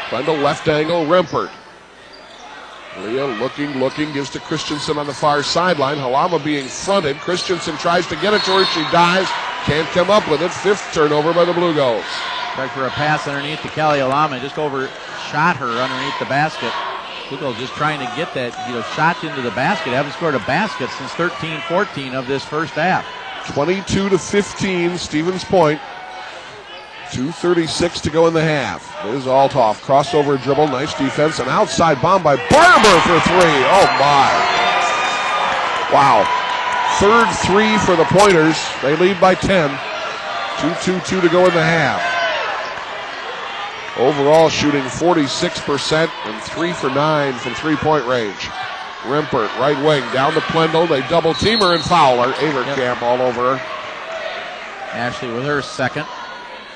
Plendle left angle, Rempert. Leah looking, gives to Christensen on the far sideline. Halama being fronted. Christensen tries to get it to her. She dives. Can't come up with it. 5th turnover by the Blue Gulls. Tried for a pass underneath to Callie Halama. Just overshot her underneath the basket. Blue Gulls just trying to get that, shot into the basket. Haven't scored a basket since 13-14 of this first half. 22-15, Stevens Point. 2:36 to go in the half. There's Althoff. Crossover dribble. Nice defense. An outside bomb by Barber for 3. Oh, my. Wow. Third 3 for the Pointers. They lead by 10. 2:22 to go in the half. Overall shooting 46% and 3 for 9 from three-point range. Rempert, right wing, down to Plendle. They double team her and foul her. Avercamp all over her. Ashley with her second.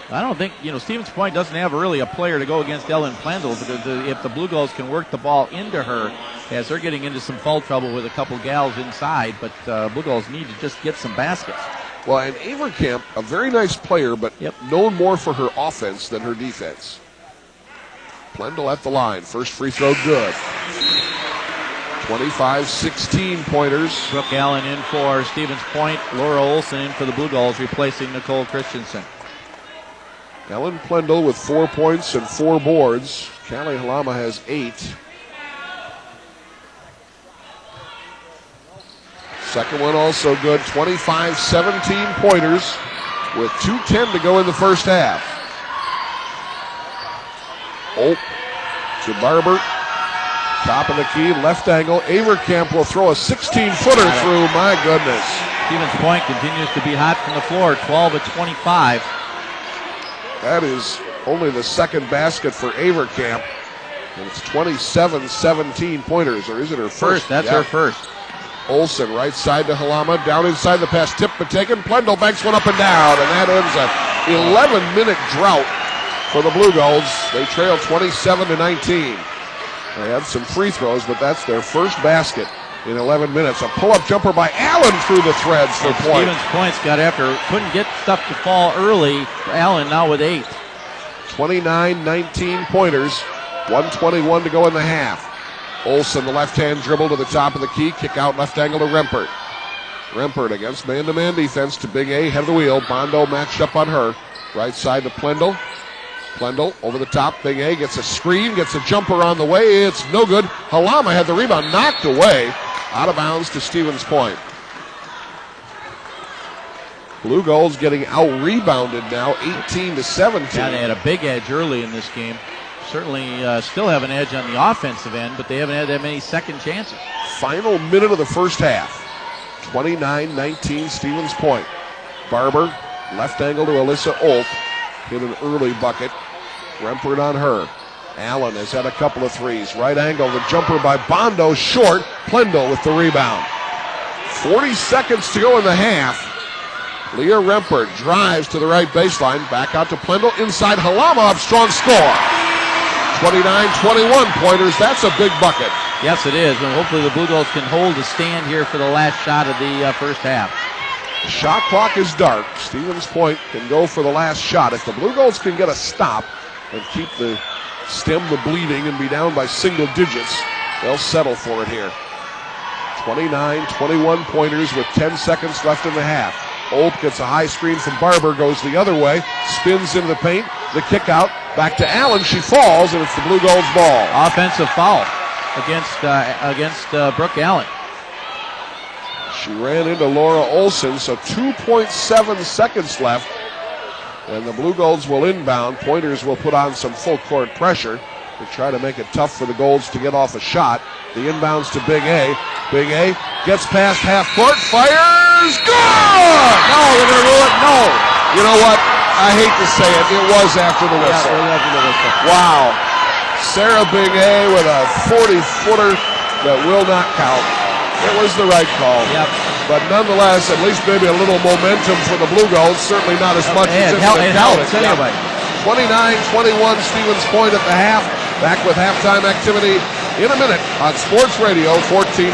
I don't think, Stevens Point doesn't have really a player to go against Ellen Plendle, because if the Blue Gulls can work the ball into her, as they're getting into some foul trouble with a couple gals inside, but Blue Gulls need to just get some baskets. Well, and Avercamp, a very nice player, but known more for her offense than her defense. Plendle at the line. First free throw good. 25-16 Pointers. Brooke Allen in for Stevens Point. Laura Olson in for the Blue Gulls, replacing Nicole Christensen. Ellen Plendle with 4 points and 4 boards. Callie Halama has 8. Second one also good. 25-17 Pointers with 2:10 to go in the first half. Olp to Barber. Top of the key, left angle. Avercamp will throw a 16-footer through. My goodness. Stevens Point continues to be hot from the floor, 12 of 25. That is only the second basket for Avercamp. And it's 27-17 Pointers, or is it her first? That's her first. Olsen, right side to Halama, down inside the pass, tip but taken. Plendle banks one up and down, and that ends an 11-minute drought for the Blue Gulls. They trail 27-19. They had some free throws, but that's their first basket in 11 minutes. A pull-up jumper by Allen through the threads for Point. Stevens Point's got after, couldn't get stuff to fall early. Allen now with 8. 29-19 Pointers, 1:21 to go in the half. Olsen, the left-hand dribble to the top of the key, kick out left angle to Rempert. Rempert against man-to-man defense to Big A, head of the wheel. Bondo matched up on her. Right side to Plendle. Plendle over the top. Big A gets a screen, gets a jumper on the way. It's no good. Halama had the rebound knocked away. Out of bounds to Stevens Point. Blue Gulls getting out-rebounded now, 18-17. Yeah, they had a big edge early in this game. Certainly still have an edge on the offensive end, but they haven't had that many second chances. Final minute of the first half. 29-19 Stevens Point. Barber, left angle to Alyssa Olp. Hit an early bucket. Rempert on her. Allen has had a couple of threes. Right angle, the jumper by Bondo, short. Plendle with the rebound. 40 seconds to go in the half. Leah Rempert drives to the right baseline. Back out to Plendle. Inside Halama, up strong score. 29-21 Pointers. That's a big bucket. Yes, it is. And hopefully the Blue Gulls can hold the stand here for the last shot of the first half. The shot clock is dark. Stevens Point can go for the last shot. If the Blue Gulls can get a stop and stem the bleeding and be down by single digits, they'll settle for it here. 29-21 Pointers with 10 seconds left in the half. Olp gets a high screen from Barber, goes the other way, spins into the paint, the kick out, back to Allen, she falls, and it's the Blue Gulls' ball. Offensive foul against Brooke Allen. She ran into Laura Olsen, so 2.7 seconds left. And the Blue Golds will inbound. Pointers will put on some full court pressure to try to make it tough for the Golds to get off a shot. The inbounds to Big A. Big A gets past half court, fires, good! No, they're going to rule it. No. You know what? I hate to say it. It was after the whistle. Yeah, after the whistle. Wow. Sarah Big A with a 40-footer that will not count. It was the right call. Yep. But nonetheless, at least maybe a little momentum for the Blue Golds. Certainly not as much as it if it helps counted. anyway. 29-21 Stevens Point at the half. Back with halftime activity in a minute on Sports Radio 1400.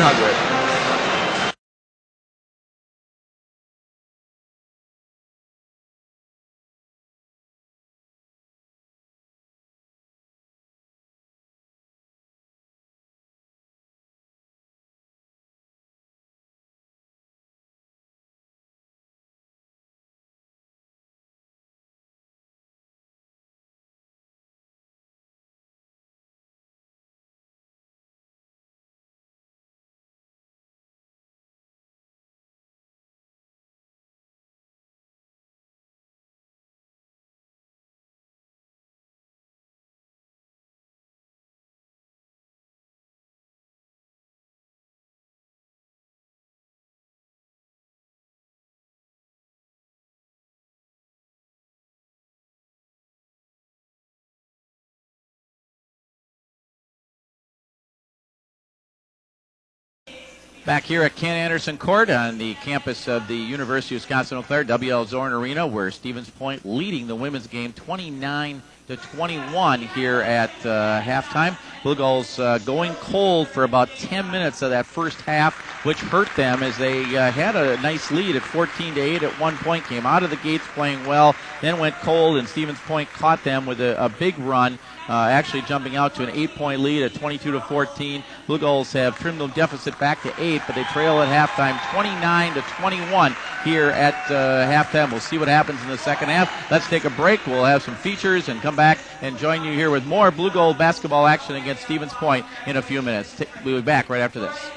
Back here at Ken Anderson Court on the campus of the University of Wisconsin-Eau Claire, W.L. Zorn Arena, where Stevens Point leading the women's game 29-21 here at halftime. Blue Gulls going cold for about 10 minutes of that first half, which hurt them as they had a nice lead at 14-8 at one point, came out of the gates playing well, then went cold, and Stevens Point caught them with a big run, actually jumping out to an 8-point lead at 22-14. Blue Gulls have trimmed the deficit back to 8, but they trail at halftime 29-21 here at halftime. We'll see what happens in the second half. Let's take a break. We'll have some features and come back and join you here with more Blue Gold basketball action against Stevens Point in a few minutes. We'll be back right after this.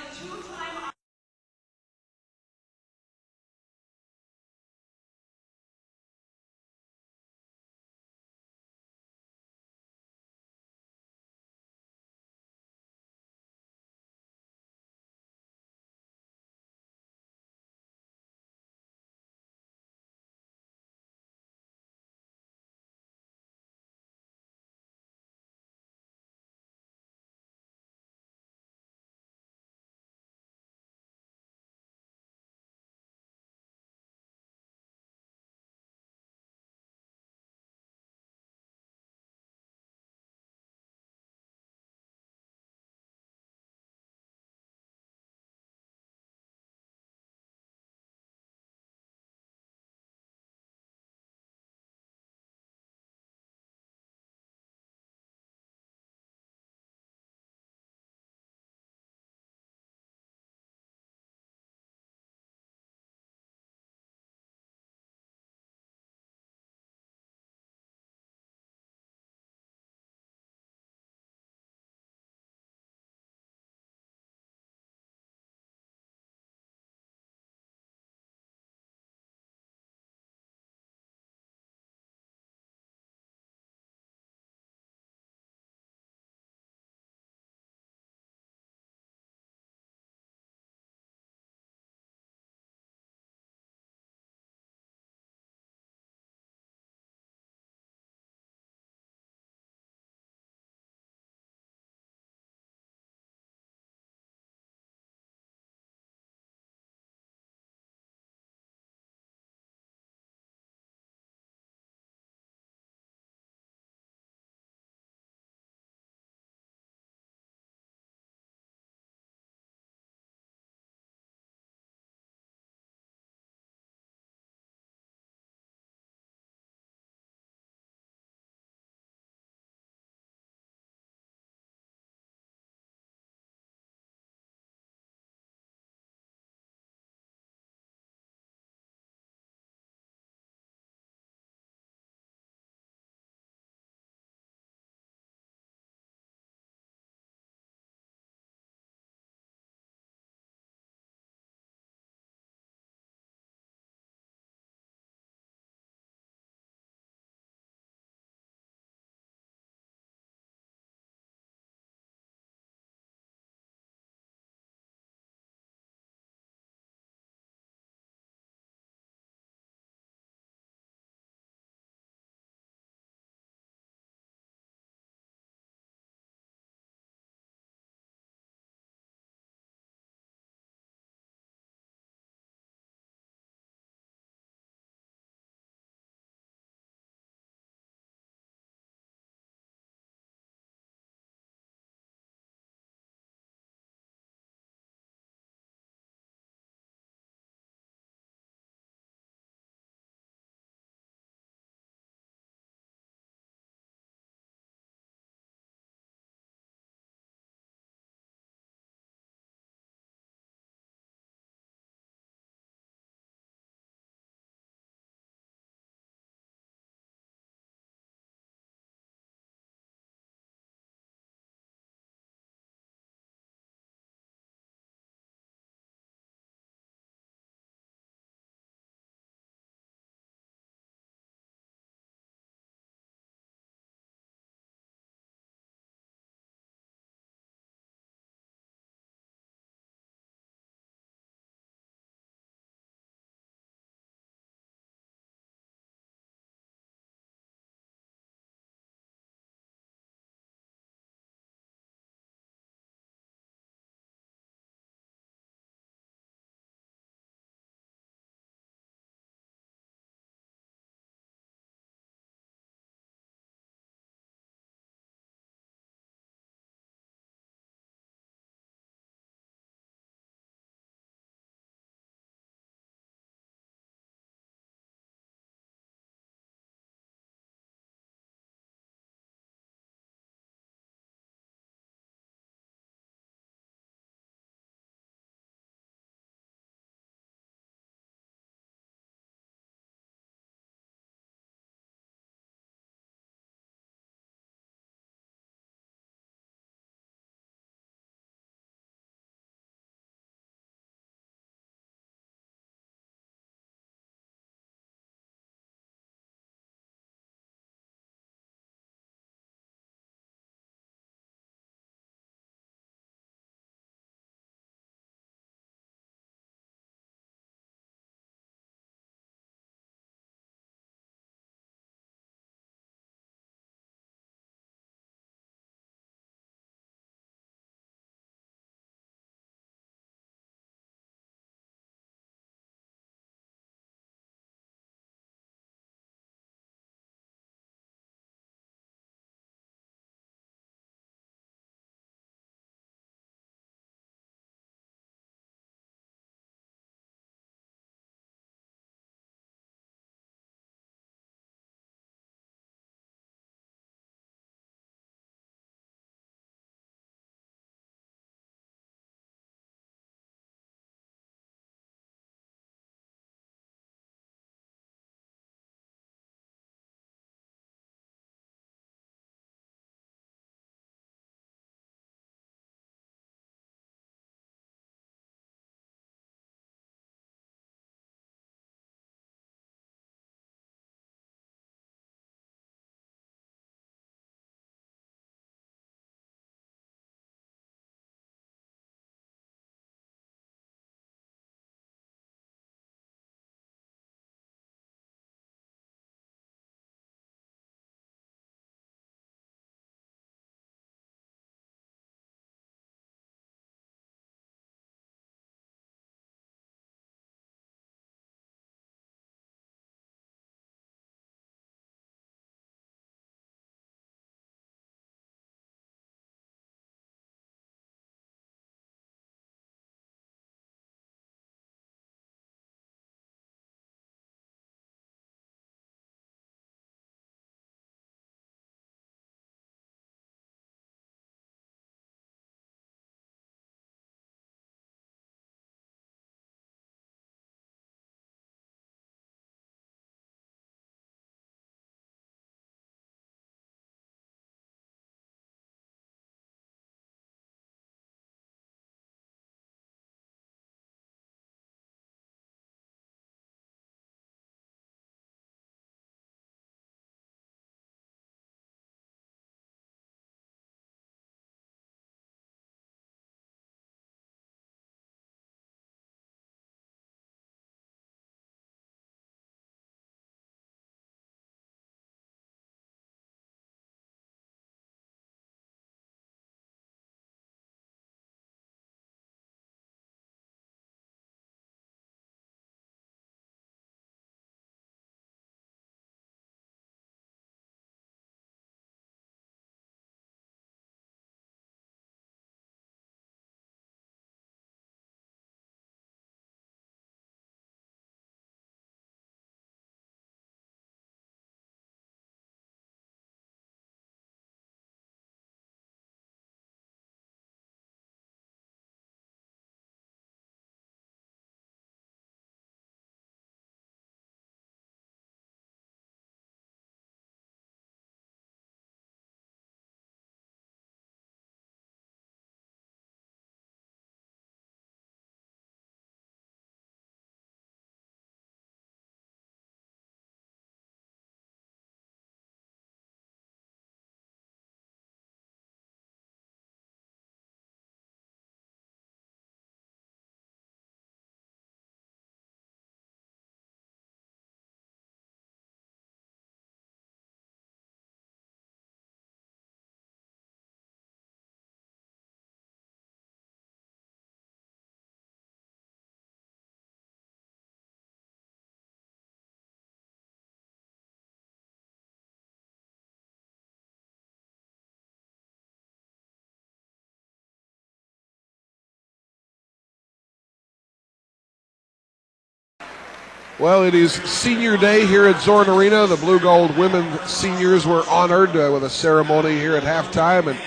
Well, it is senior day here at Zorn Arena. The Blue Gold women seniors were honored with a ceremony here at halftime, and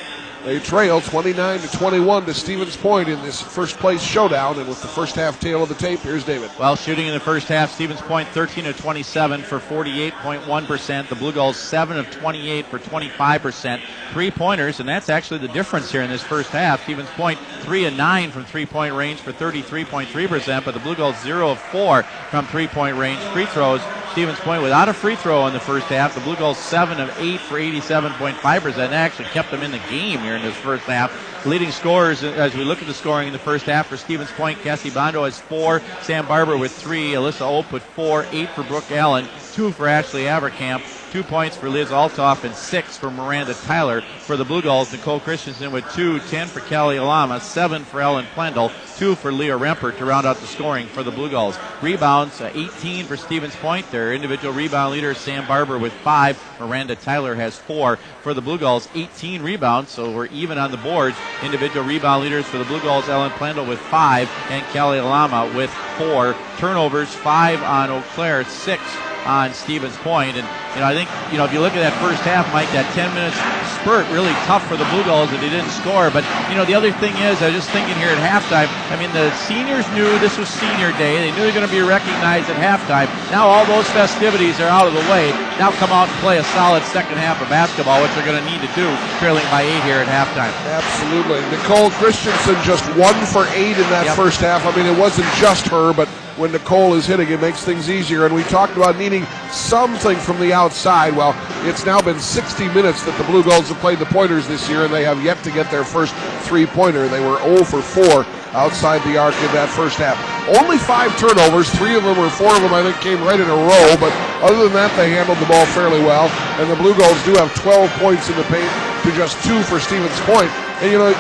they trail 29-21 to Stevens Point in this first place showdown. And with the first half tail of the tape, here's David. Well, shooting in the first half, Stevens Point 13 of 27 for 48.1%. The Blue Gulls 7 of 28 for 25%. 3-pointers, and that's actually the difference here in this first half. Stevens Point 3 of 9 from 3-point range for 33.3%, but the Blue Gulls 0 of 4 from 3-point range. Free throws, Stevens Point without a free throw in the first half. The Blue Gulls 7 of 8 for 87.5%. That actually kept them in the game here in this first half. Leading scorers, as we look at the scoring in the first half for Stevens Point, Cassie Bondo has 4, Sam Barber with 3, Alyssa Ope with 4, 8 for Brooke Allen, 2 for Ashley Avercamp, 2 points for Liz Altoff, and 6 for Miranda Tyler. For the Blue Gulls, Nicole Christensen with 2, 10 for Kelly Alama, 7 for Ellen Plendel, 2 for Leah Rempert to round out the scoring for the Blue Gulls. Rebounds, 18 for Stevens Point. Their individual rebound leader, Sam Barber, with 5. Miranda Tyler has 4. For the Blue Gulls, 18 rebounds, so we're even on the boards. Individual rebound leaders for the Blue Gulls, Ellen Plendel with 5, and Kelly Alama with 4. Turnovers, 5 on Eau Claire, 6 on Stevens Point. And, I think, if you look at that first half, Mike, that 10-minute spurt, really tough for the Blue Gulls that they didn't score. But, the other thing is, I was just thinking here at halftime, the seniors knew this was senior day. They knew they were going to be recognized at halftime. Now all those festivities are out of the way. Now come out and play a solid second half of basketball, which they're going to need to do, trailing by 8 here at halftime. Absolutely. Nicole Christensen just 1 for 8 in that first half. It wasn't just her, but when Nicole is hitting, it makes things easier. And we talked about needing something from the outside. Well, it's now been 60 minutes that the Blue Gulls have played the Pointers this year, and they have yet to get their first 3-pointer. They were 0 for 4 outside the arc in that first half. Only 5 turnovers, 3 of them or 4 of them I think came right in a row, but other than that they handled the ball fairly well. And the Blue Gulls do have 12 points in the paint to just 2 for Stevens Point. And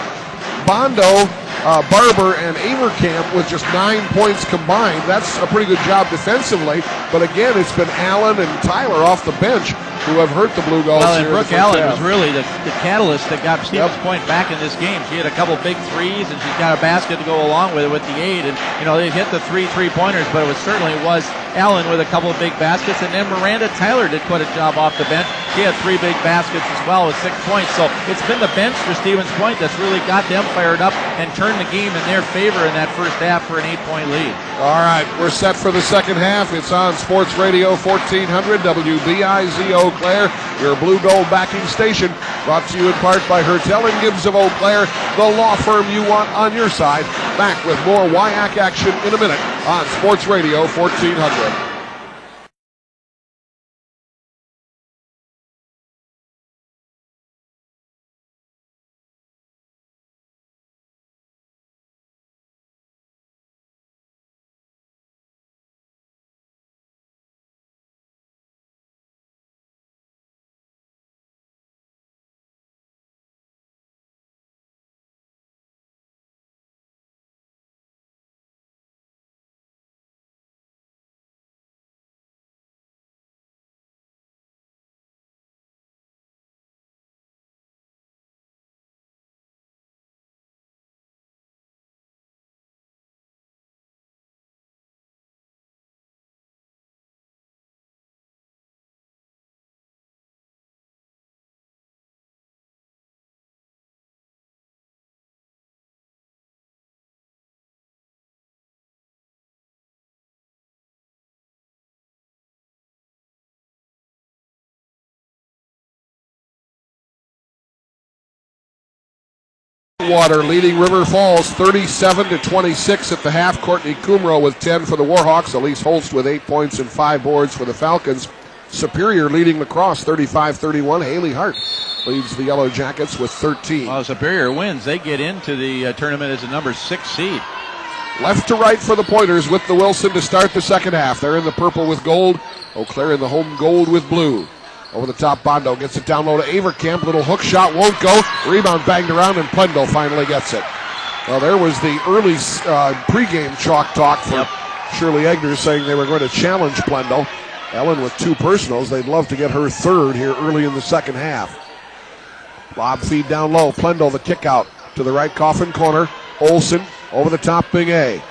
Bondo, Barber, and Avercamp with just 9 points combined. That's a pretty good job defensively. But again, it's been Allen and Tyler off the bench who have hurt the Blue Gulls. Well, and Brooke Allen was really the catalyst that got Stevens Point back in this game. She had a couple big threes, and she's got a basket to go along with it with the 8. And, they hit the 3 3-pointers, but it certainly was Allen with a couple of big baskets. And then Miranda Tyler did quite a job off the bench. She had 3 big baskets as well with 6 points. So it's been the bench for Stevens Point that's really got them fired up and turned the game in their favor in that first half for an 8-point lead. All right, we're set for the second half. It's on Sports Radio 1400 WBIZ-Eau Claire, your Blue Gold backing station. Brought to you in part by Hertel and Gibbs of Eau Claire, the law firm you want on your side. Back with more WIAC action in a minute on Sports Radio 1400. Water leading River Falls 37-26 at the half. Courtney Kumro with 10 for the Warhawks. Elise Holst with 8 points and 5 boards for the Falcons. Superior leading lacrosse 35-31. Haley Hart leads the Yellow Jackets with 13. Well, Superior wins. They get into the tournament as a number 6 seed. Left to right for the Pointers with the Wilson to start the second half. They're in the purple with gold. Eau Claire in the home gold with blue. Over the top, Bondo gets it down low to Avercamp. Little hook shot won't go. Rebound banged around, and Plendel finally gets it. Well, there was the early pregame chalk talk for Shirley Egner saying they were going to challenge Plendel. Ellen with 2 personals. They'd love to get her third here early in the second half. Lob feed down low. Plendel the kick out to the right coffin corner. Olsen over the top, Big A.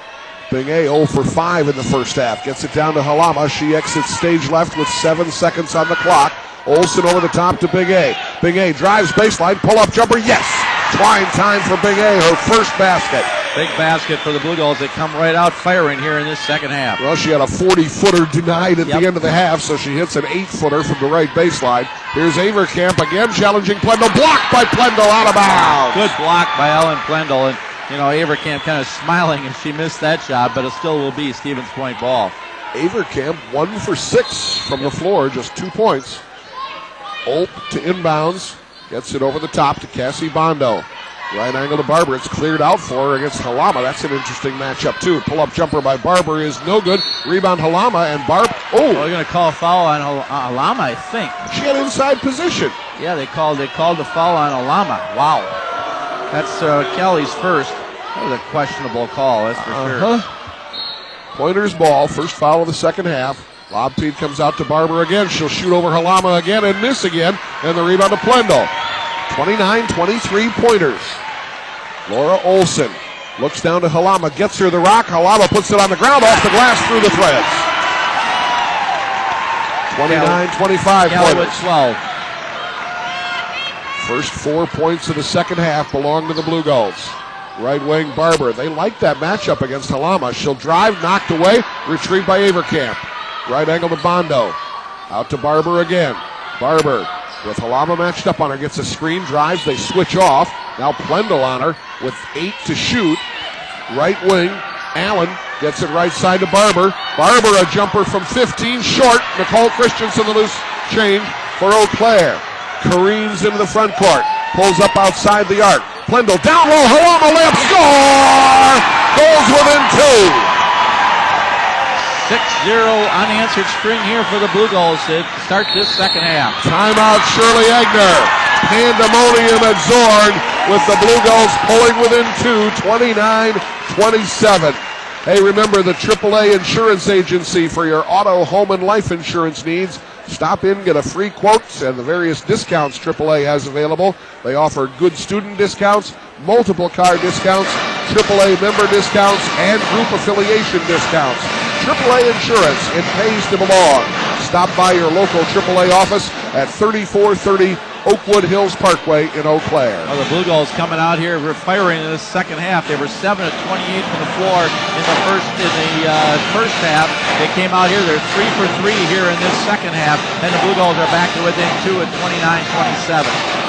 Big A 0 for 5 in the first half. Gets it down to Halama. She exits stage left with 7 seconds on the clock. Olsen over the top to Big A. Big A drives baseline, pull-up jumper, yes! Twine time for Big A, her first basket. Big basket for the Blue Gulls. They come right out firing here in this second half. Well, she had a 40-footer denied at the end of the half, so she hits an 8-footer from the right baseline. Here's Avercamp again challenging Plendel. Blocked by Plendel, out of bounds. Good block by Ellen Plendel. And, Avercamp kind of smiling as she missed that shot, but it still will be Stevens Point ball. Avercamp 1 for 6 from the floor, just 2 points. Olp to inbounds. Gets it over the top to Cassie Bondo. Right angle to Barber. It's cleared out for her against Halama. That's an interesting matchup, too. Pull-up jumper by Barber is no good. Rebound Halama and Barb. Oh, they're going to call a foul on Halama, I think. She had inside position. Yeah, they called the foul on Halama. Wow. That's Kelly's first. That was a questionable call, that's for sure. Pointer's ball. First foul of the second half. Lob feed comes out to Barber again. She'll shoot over Halama again and miss again. And the rebound to Plendel. 29-23 Pointers. Laura Olsen looks down to Halama, gets her the rock. Halama puts it on the ground, off the glass, through the threads. 29-25 Kelly Pointers. with 12. First 4 points of the second half belong to the Blue Gulls. Right wing Barber. They like that matchup against Halama. She'll drive, knocked away, retrieved by Avercamp. Right angle to Bondo. Out to Barber again. Barber with Halama matched up on her. Gets a screen, drives, they switch off. Now Plendel on her with 8 to shoot. Right wing, Allen gets it right side to Barber. Barber a jumper from 15, short. Nicole Christensen the loose change for Eau Claire. Careens into the front court. Pulls up outside the arc. Plendel down low, Halama layup, score! Goals within 2. 6-0 unanswered string here for the Blue Gulls to start this second half. Timeout Shirley Egner. Pandemonium at Zorn with the Blue Gulls pulling within 2, 29-27. Hey, remember the AAA Insurance Agency for your auto, home, and life insurance needs. Stop in, get a free quote, and the various discounts AAA has available. They offer good student discounts, multiple car discounts, AAA member discounts, and group affiliation discounts. AAA Insurance, it pays to belong. Stop by your local AAA office at 3430 Oakwood Hills Parkway in Eau Claire. Well, the Blue Gulls coming out here firing in the second half. They were 7 of 28 from the floor in the first half. They came out here. They're 3 for 3 here in this second half, and the Blue Gulls are back to within 2 at 29-27.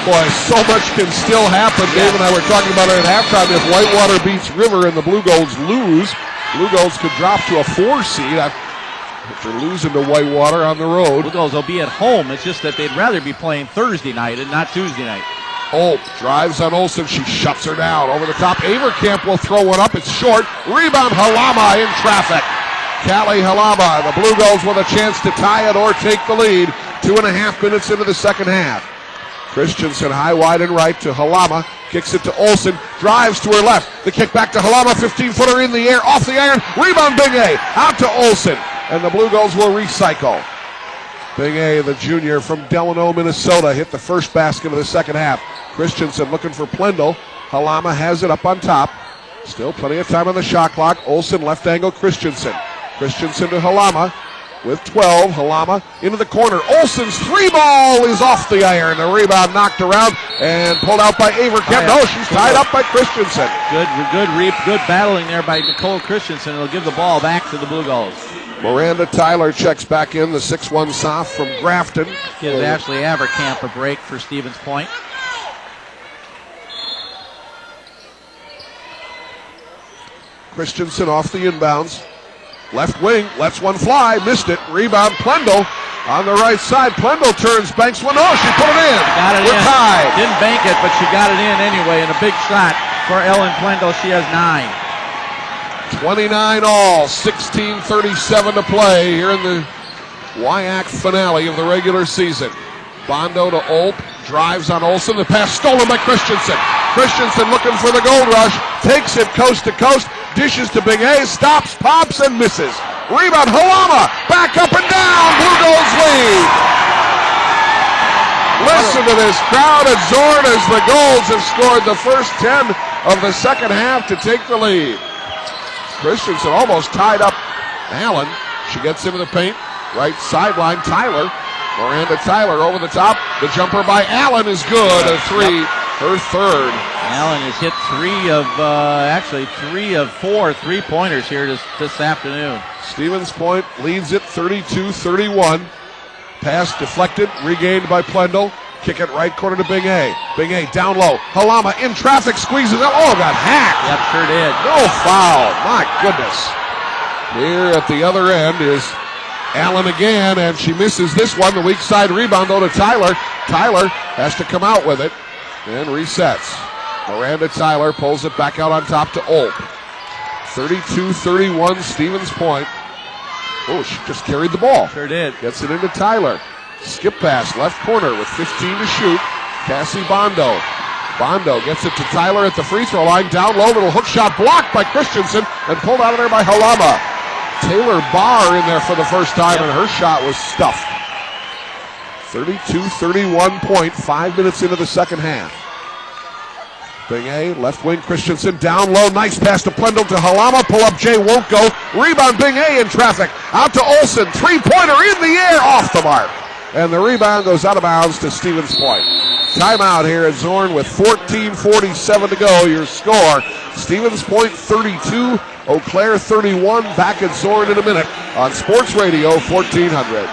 Boy, so much can still happen. Dave and I were talking about it at halftime. If Whitewater beats River and the Blue Gulls lose, Blue Gulls could drop to a 4 seed after losing to Whitewater on the road. Blue Gulls will be at home. It's just that they'd rather be playing Thursday night and not Tuesday night. Olp drives on Olsen. She shuts her down. Over the top, Avercamp will throw one up. It's short. Rebound Halama in traffic. Callie Halama. The Blue Gulls with a chance to tie it or take the lead. 2.5 minutes into the second half. Christensen high, wide, and right to Halama. Kicks it to Olsen. Drives to her left. The kick back to Halama. 15-footer in the air. Off the iron. Rebound Big A. Out to Olsen. And the Blue Gulls will recycle. Big A, the junior from Delano, Minnesota, hit the first basket of the second half. Christensen looking for Plendel. Halama has it up on top. Still plenty of time on the shot clock. Olsen left angle Christensen. Christensen to Halama with 12. Halama into the corner. Olsen's 3-ball is off the iron. The rebound knocked around and pulled out by Avercamp. No, she's tied up by Christensen. Good battling there by Nicole Christensen. It'll give the ball back to the Blue Gulls. Miranda Tyler checks back in, the 6'1" soph from Grafton. Gives Ashley Avercamp a break for Stevens Point. Christensen off the inbounds. Left wing, lets one fly, missed it. Rebound, Plendel on the right side. Plendel turns, banks one. Oh, she put it in. Got it We're in. tied. Didn't bank it, but she got it in anyway. And a big shot for Ellen Plendel. She has 9. 29 all, 16:37 to play here in the WIAC finale of the regular season. Bondo to Olp, drives on Olsen. The pass stolen by Christensen. Christensen looking for the gold rush, takes it coast to coast, dishes to Big A, stops, pops, and misses. Rebound, Halama, back up and down, Blue Gulls lead. Listen to this crowd at Zorn as the Gulls have scored the first 10 of the second half to take the lead. Christensen almost tied up Allen. She gets into the paint. Right sideline, Tyler. Miranda Tyler over the top. The jumper by Allen is good. A three, her third. Allen has hit three of 4 3-pointers here this afternoon. Stevens Point leads it 32-31. Pass deflected, regained by Plendle. Kick it right corner to Bing A. Bing A down low. Halama in traffic, squeezes it. Oh, got hacked. Yep, sure did. No foul. My goodness. Here at the other end is Allen again, and she misses this one. The weak side rebound, though, to Tyler. Tyler has to come out with it and resets. Miranda Tyler pulls it back out on top to Olp. 32-31, Stevens Point. Oh, she just carried the ball. Sure did. Gets it into Tyler. Skip pass, left corner with 15 to shoot. Cassie Bondo. Bondo gets it to Tyler at the free throw line. Down low, little hook shot blocked by Christensen and pulled out of there by Halama. Taylor Barr in there for the first time, and her shot was stuffed. 32-31 point, 5 minutes into the second half. Bing A, left wing Christensen, down low, nice pass to Plendle to Halama, pull up Jay, won't go, rebound Bing A in traffic, out to Olsen, three-pointer in the air, off the mark. And the rebound goes out of bounds to Stevens Point. Timeout here at Zorn with 14:47 to go, your score, Stevens Point 32, Eau Claire 31, back at Zorn in a minute on Sports Radio 1400.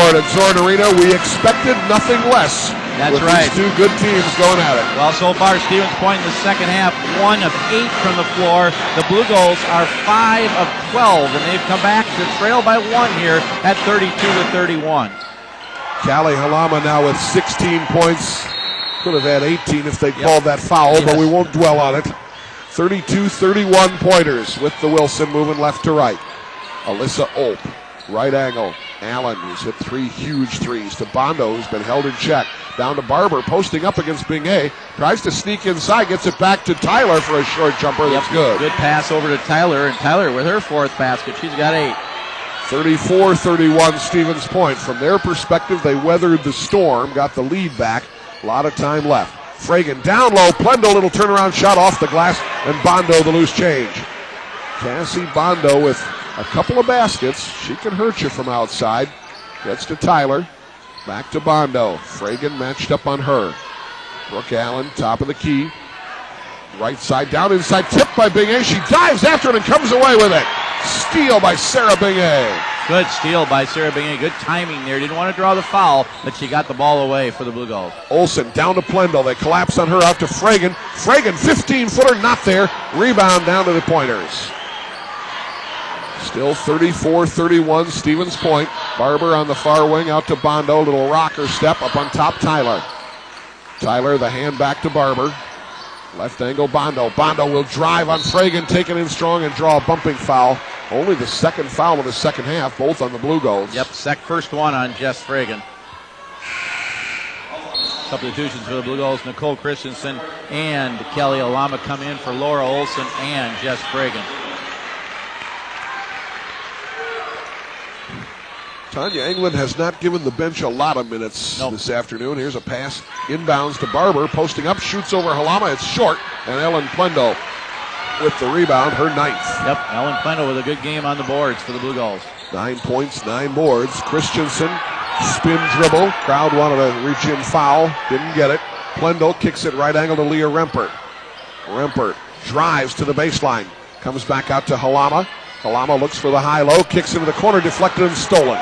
At Zorn Arena, we expected nothing less. That's with right. These two good teams going at it. Well, so far, Stevens Point in the second half, 1 of 8 from the floor. The Blue Gulls are 5 of 12, and they've come back to trail by 1 here at 32-31. Callie Halama now with 16 points. Could have had 18 if they called that foul, but we won't dwell on it. 32-31 pointers with the Wilson moving left to right. Alyssa Olp, right angle. Allen, who's hit 3 huge threes, to Bondo, who's been held in check. Down to Barber, posting up against Bing A. Tries to sneak inside, gets it back to Tyler for a short jumper. That's good. Good pass over to Tyler, and Tyler with her 4th basket. She's got 8. 34-31 Stevens Point. From their perspective, they weathered the storm, got the lead back. A lot of time left. Fragan down low, Plendle, little turnaround shot off the glass, and Bondo the loose change. Cassie Bondo with a couple of baskets. She can hurt you from outside. Gets to Tyler. Back to Bondo. Fragan matched up on her. Brooke Allen, top of the key. Right side, down inside, tipped by Bing A. She dives after it and comes away with it. Steal by Sarah Bing A. Good steal by Sarah Bing A. Good timing there. Didn't want to draw the foul, but she got the ball away for the Blue Gulls. Olsen down to Plendle. They collapse on her out to Fragan. Fragan, 15-footer, not there. Rebound down to the Pointers. Still 34-31, Stevens Point. Barber on the far wing, out to Bondo. Little rocker step up on top, Tyler. Tyler, the hand back to Barber. Left angle, Bondo. Bondo will drive on Fragan, take it in strong and draw a bumping foul. Only the second foul of the second half, both on the Blue Gulls. Yep, first one on Jess Fragan. Substitutions for the Blue Gulls. Nicole Christensen and Kelly Alama come in for Laura Olsen and Jess Fragan. Tanya England has not given the bench a lot of minutes this afternoon. Here's a pass inbounds to Barber, posting up, shoots over Halama. It's short, and Ellen Plendo with the rebound, her 9th. Yep, Ellen Plendo with a good game on the boards for the Blue Gulls. 9 points, 9 boards. Christensen Spin dribble. Crowd wanted to reach in foul. Didn't get it. Plendl kicks it right angle to Leah Rempert. Rempert drives to the baseline. Comes back out to Halama. Halama looks for the high-low. Kicks into the corner. Deflected and stolen.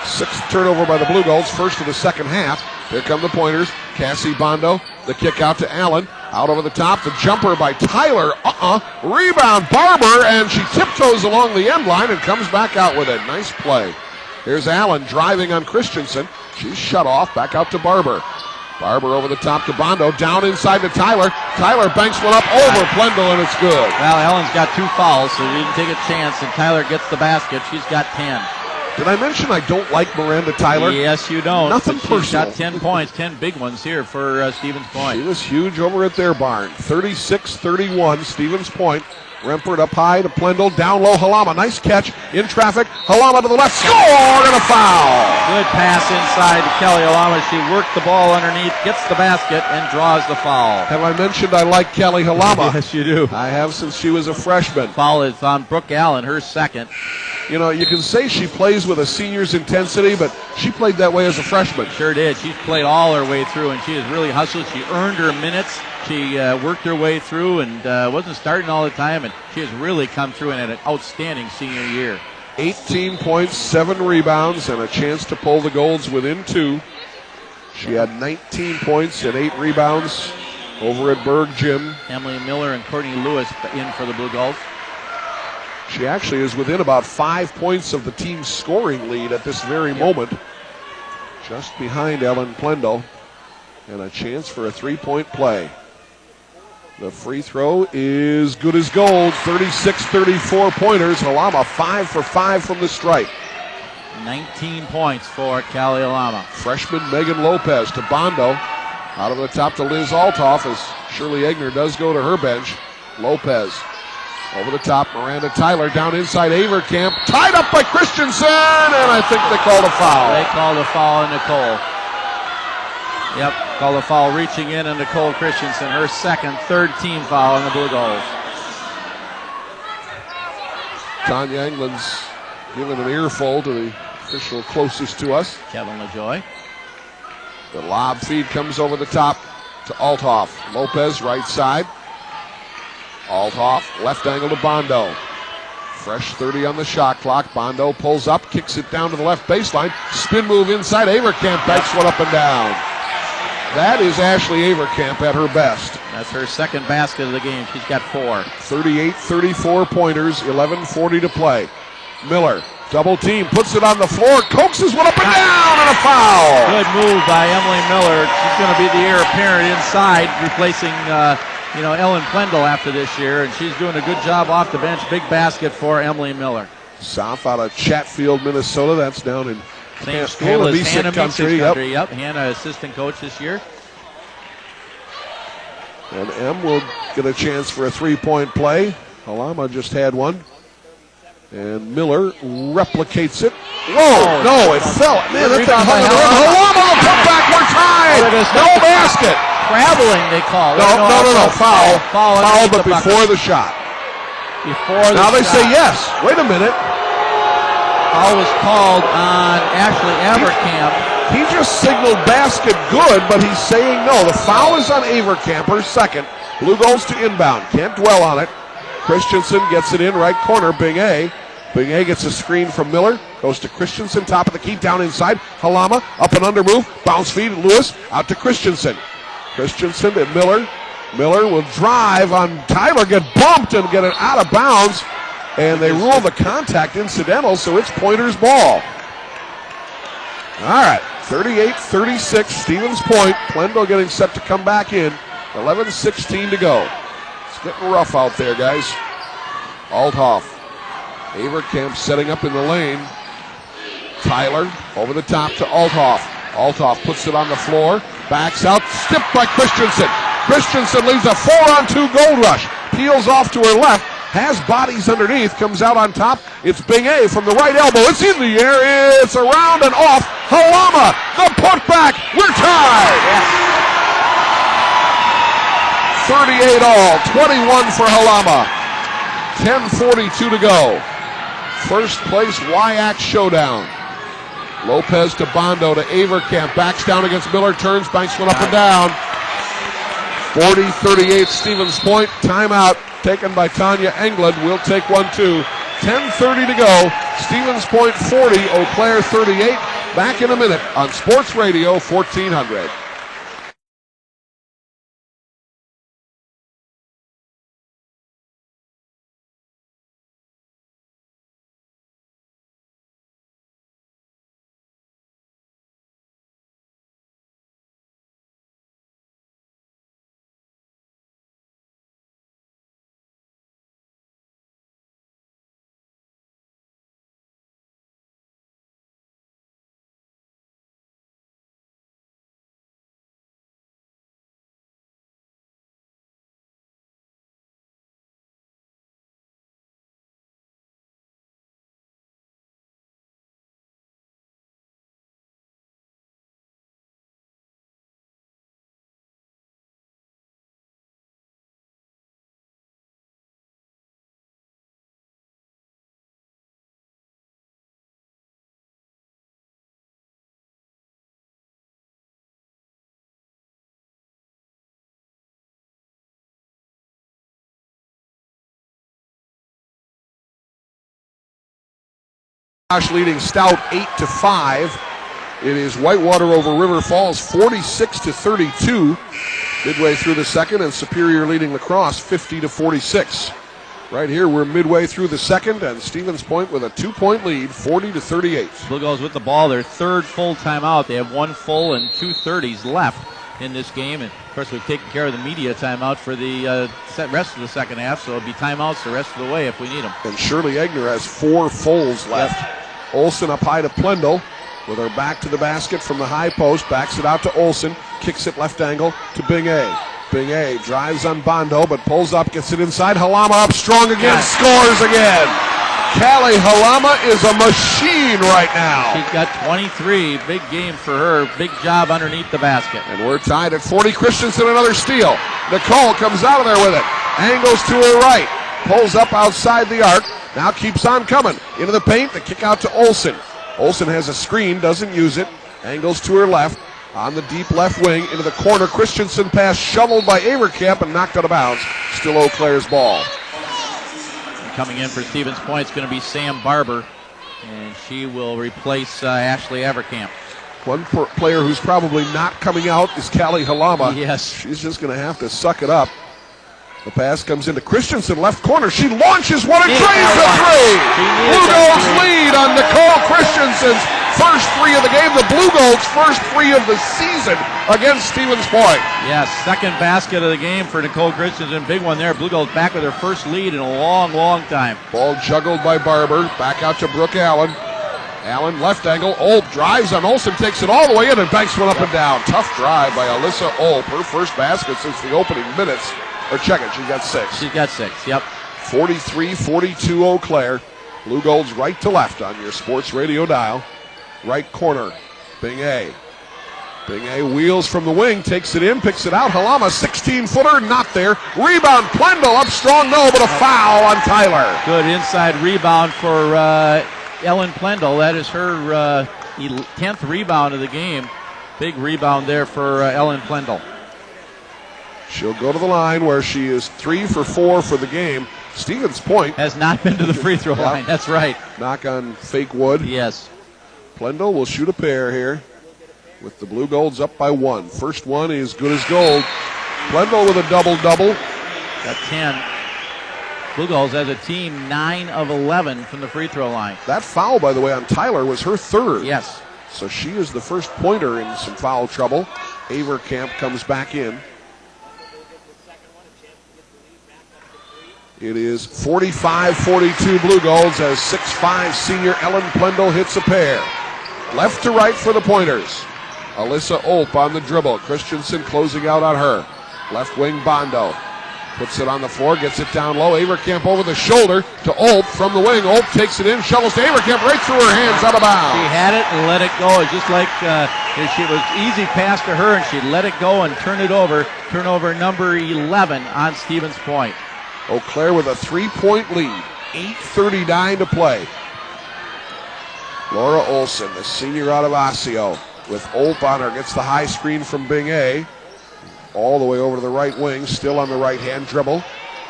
Sixth turnover by the Blue Gulls. First of the second half. Here come the pointers. Cassie Bondo. The kick out to Allen. Out over the top. The jumper by Tyler. Rebound Barber. And she tiptoes along the end line and comes back out with it. Nice play. Here's Allen driving on Christensen. She's shut off. Back out to Barber. Barber over the top to Bondo. Down inside to Tyler. Tyler banks one up over Plendl, and it's good. Well, Allen's got 2 fouls, so he didn't take a chance, and Tyler gets the basket. She's got 10. Did I mention I don't like Miranda Tyler? Yes, you don't. Nothing personal. She's got 10 points, 10 big ones here for Stevens Point. She was huge over at their barn. 36-31, Stevens Point. Rempert up high to Plendl, down low Halama. Nice catch in traffic. Halama to the left, score and a foul. Good pass inside to Kelly Halama. She worked the ball underneath, gets the basket, and draws the foul. Have I mentioned I like Kelly Halama? Yes, you do. I have since she was a freshman. Foul is on Brooke Allen, her second. You know, you can say she plays with a senior's intensity, but she played that way as a freshman. Sure did. She's played all her way through, and she has really hustled. She earned her minutes. She worked her way through and wasn't starting all the time, and she has really come through and had an outstanding senior year. 18 points, 7 rebounds, and a chance to pull the Golds within 2. She had 19 points and 8 rebounds over at Berg Gym. Emily Miller and Courtney Lewis in for the Blue Gulls. She actually is within about 5 points of the team's scoring lead at this very moment. Just behind Ellen Plendl. And a chance for a 3-point play. The free throw is good as gold. 36-34 pointers. Halama 5 for 5 from the stripe. 19 points for Callie Halama. Freshman Megan Lopez to Bondo. Out of the top to Liz Altoff as Shirley Egner does go to her bench. Lopez over the top. Miranda Tyler down inside Avercamp. Tied up by Christensen, and I think they called a foul. They called a foul on Nicole. Yep, called a foul reaching in on Nicole Christensen. Her second, third team foul on the Blue Gulls. Tanya England's giving an earful to the official closest to us. Kevin LaJoy. The lob feed comes over the top to Altoff. Lopez right side. Altoff left angle to Bondo. Fresh 30 on the shot clock. Bondo pulls up, kicks it down to the left baseline. Spin move inside. Avercamp banks one up and down. That is Ashley Avercamp at her best. That's her second basket of the game. She's got 4. 38-34 pointers, 11:40 to play. Miller, double team, puts it on the floor, coaxes one up and down, and a foul. Good move by Emily Miller. She's going to be the heir apparent inside, replacing Ellen Plendl after this year, and she's doing a good job off the bench. Big basket for Emily Miller. South out of Chatfield, Minnesota. That's down in same school as Hannah country. Yep, Hannah, assistant coach this year. And M will get a chance for a 3-point play. Halama just had one. And Miller replicates it. Whoa, no, it fell. Man, that thing hung on the rim. Halama, the putback, we're tied. No basket. Traveling, they call it. No. Foul, but before the shot. Now they say yes. Wait a minute. Foul was called on Ashley Avercamp. He just signaled basket good, but he's saying no. The foul is on Avercamp, her second. Blue Gulls to inbound. Can't dwell on it. Christensen gets it in right corner. Bing A. Bing A gets a screen from Miller. Goes to Christensen, top of the key, down inside. Halama, up and under move. Bounce feed, Lewis, out to Christensen. Christensen and Miller. Miller will drive on Tyler, get bumped and get it out of bounds. And they rule the contact incidental, so it's Pointer's ball. All right, 38-36, Stevens Point. Plendl getting set to come back in. 11:16 to go. It's getting rough out there, guys. Althoff. Avercamp setting up in the lane. Tyler over the top to Althoff. Althoff puts it on the floor. Backs out, stipped by Christensen. Christensen leaves a 4-on-2 gold rush. Peels off to her left. Has bodies underneath, comes out on top. It's Bing A from the right elbow. It's in the air. It's around and off. Halama, the putback. We're tied. Yes. 38 all, 21 for Halama. 10:42 to go. First place WIAC showdown. Lopez to Bondo to Avercamp. Backs down against Miller. Turns, banks one up and down. 40-38 Stevens Point. Timeout taken by Tanya Englund. We'll take one too. 10:30 to go. Stevens Point 40, Eau Claire 38. Back in a minute on Sports Radio 1400. Leading Stout 8-5. It is Whitewater over River Falls 46-32. Midway through the second, and Superior leading Lacrosse 50-46. Right here, we're midway through the second, and Stevens Point with a 2-point lead, 40-38. Blue Gulls with the ball, their third full timeout. They have 1 full and 2 30s left in this game, and of course we've taken care of the media timeout for the rest of the second half, so it'll be timeouts the rest of the way if we need them. And Shirley Egner has 4 fulls left. Yep. Olsen up high to Plendel with her back to the basket from the high post, backs it out to Olsen, kicks it left angle to Bing A. Bing A drives on Bondo, but pulls up, gets it inside. Halama up strong again, scores again. Callie Halama is a machine right now. She's got 23, big game for her, big job underneath the basket. And we're tied at 40. Christensen another steal. Nicole comes out of there with it, angles to her right, pulls up outside the arc, now keeps on coming. Into the paint, the kick out to Olsen. Olsen has a screen, doesn't use it, angles to her left, on the deep left wing, into the corner. Christensen pass shoveled by Avercamp and knocked out of bounds. Still Eau Claire's ball. Coming in for Stevens Point is going to be Sam Barber, and she will replace Ashley Avercamp. One player who's probably not coming out is Callie Halama. Yes. She's just going to have to suck it up. The pass comes into Christensen, left corner. She launches one and drains the three. Blue Gulls lead on Nicole Christensen's first 3 of the game. The Blue Gulls' first 3 of the season against Stevens Point. Yes, second basket of the game for Nicole Christensen. Big one there. Blue Gulls back with their first lead in a long, long time. Ball juggled by Barber. Back out to Brooke Allen. Allen, left angle. Olp drives on Olsen, takes it all the way in and banks one up and down. Tough drive by Alyssa Olp. Her first basket since the opening minutes. Or check it, she's got 6. She's got 6, yep. 43-42 Eau Claire. Blue Gulls right to left on your sports radio dial. Right corner, Bing A. Bing A wheels from the wing, takes it in, picks it out. Halama, 16-footer, not there. Rebound, Plendel up strong, no, but a foul on Tyler. Good inside rebound for Ellen Plendel. That is her 10th rebound of the game. Big rebound there for Ellen Plendel. She'll go to the line where she is 3 for 4 for the game. Stevens Point has not been to the free throw line. That's right. Knock on fake wood. Yes. Plendel will shoot a pair here with the Blue Gulls up by 1. First one is good as gold. Plendel with a double-double. Got 10. Blue Gulls as a team 9 of 11 from the free throw line. That foul, by the way, on Tyler was her 3rd. Yes. So she is the first pointer in some foul trouble. Avercamp comes back in. It is 45-42 Blue Gulls as 6'5" senior Ellen Plendel hits a pair. Left to right for the pointers. Alyssa Olp on the dribble. Christensen closing out on her. Left wing Bondo. Puts it on the floor, gets it down low. Avercamp over the shoulder to Olp from the wing. Olp takes it in, shovels to Avercamp right through her hands, out of bounds. She had it and let it go. It's just like she was easy pass to her, and she let it go and turn it over. Turnover number 11 on Stevens Point. Eau Claire with a 3-point lead. 8:39 to play. Laura Olson, the senior out of Osseo, with Olp on her, gets the high screen from Bing A. All the way over to the right wing, still on the right-hand dribble.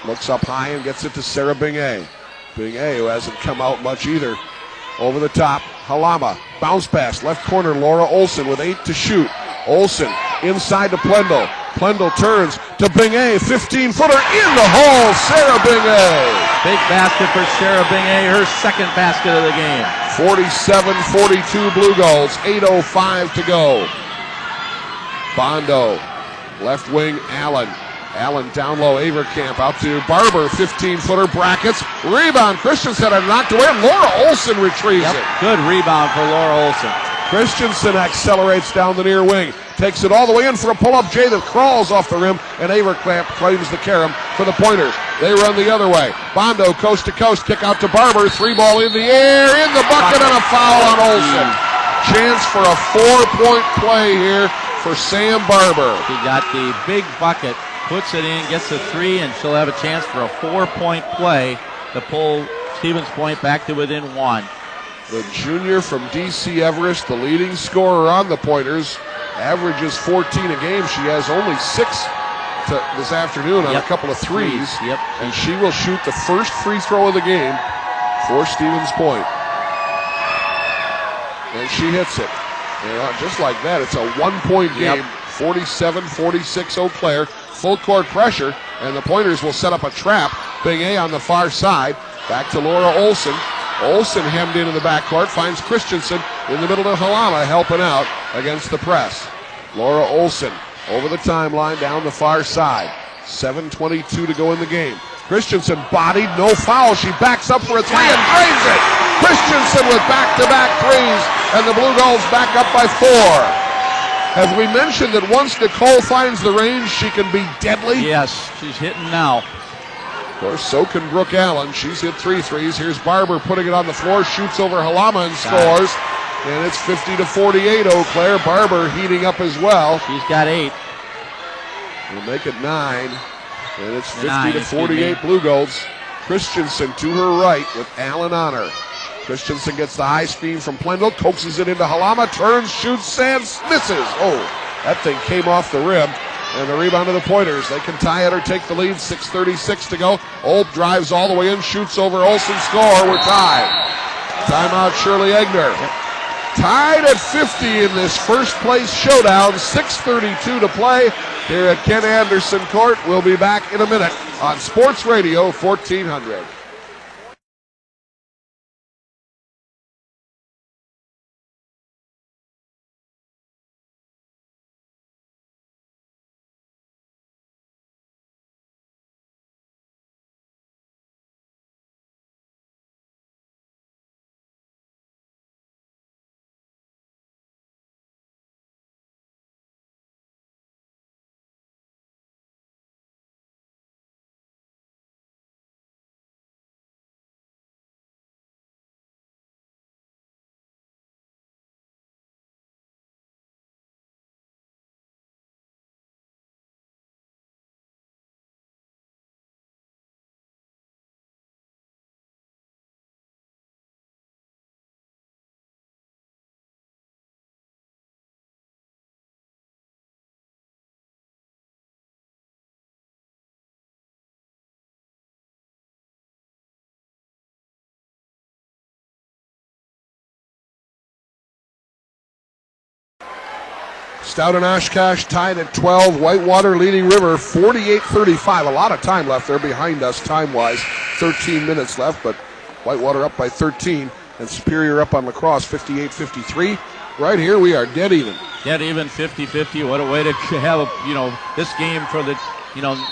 Looks up high and gets it to Sarah Bing A. Bing A, who hasn't come out much either. Over the top, Halama, bounce pass, left corner, Laura Olson with 8 to shoot. Olson inside to Plendel. Plendel turns to Bing A, 15-footer in the hole, Sarah Bing A. Big basket for Sarah Bing A, her second basket of the game. 47-42 Blue Gulls, 8:05 to go. Bondo, left wing, Allen. Allen down low, Avercamp out to Barber, 15-footer, brackets. Rebound, Christensen had knocked away, and Laura Olson retrieves it. Good rebound for Laura Olson. Christensen accelerates down the near wing, takes it all the way in for a pull-up J that crawls off the rim, and Avercamp claims the carom for the Pointers. They run the other way. Bondo, coast to coast, kick out to Barber, 3-ball in the air, in the bucket, and a foul on Olson. Chance for a 4-point play here for Sam Barber. She got the big bucket, puts it in, gets the 3, and she'll have a chance for a 4-point play to pull Stevens Point back to within 1. The junior from D.C. Everest, the leading scorer on the Pointers, averages 14 a game. She has only 6 this afternoon on a couple of threes. And she will shoot the first free throw of the game for Stevens Point. And she hits it. And just like that, it's a 1-point game. 47-46 Eau Claire. Full court pressure, and the Pointers will set up a trap. Bing A on the far side. Back to Laura Olson. Olson hemmed in the backcourt, finds Christensen in the middle to Halama, helping out against the press. Laura Olson over the timeline down the far side. 7:22 to go in the game. Christensen bodied, no foul. She backs up for a 3 and drains it. Christensen with back-to-back threes, and the Blue Gulls back up by 4. Have we mentioned that once Nicole finds the range, she can be deadly? Yes, she's hitting now. Of course, so can Brooke Allen. She's hit 3 threes. Here's Barber putting it on the floor, shoots over Halama and scores. And it's 50-48 Eau Claire. Barber heating up as well. She's got 8. We'll make it 9. And it's 50-48 Blue Gulls. Christensen to her right with Allen on her. Christensen gets the high screen from Plendel, coaxes it into Halama, turns, shoots, sands, misses. Oh, that thing came off the rim. And the rebound to the Pointers. They can tie it or take the lead. 6:36 to go. Olp drives all the way in, shoots over Olsen, score. We're tied. Timeout, Shirley Egner. Tied at 50 in this first place showdown. 6:32 to play here at Ken Anderson Court. We'll be back in a minute on Sports Radio 1400. Stout and Oshkosh tied at 12. Whitewater leading River 48-35. A lot of time left there behind us time-wise. 13 minutes left, but Whitewater up by 13. And Superior up on La Crosse 58-53. Right here we are dead even. Dead even, 50-50. What a way to have this game for the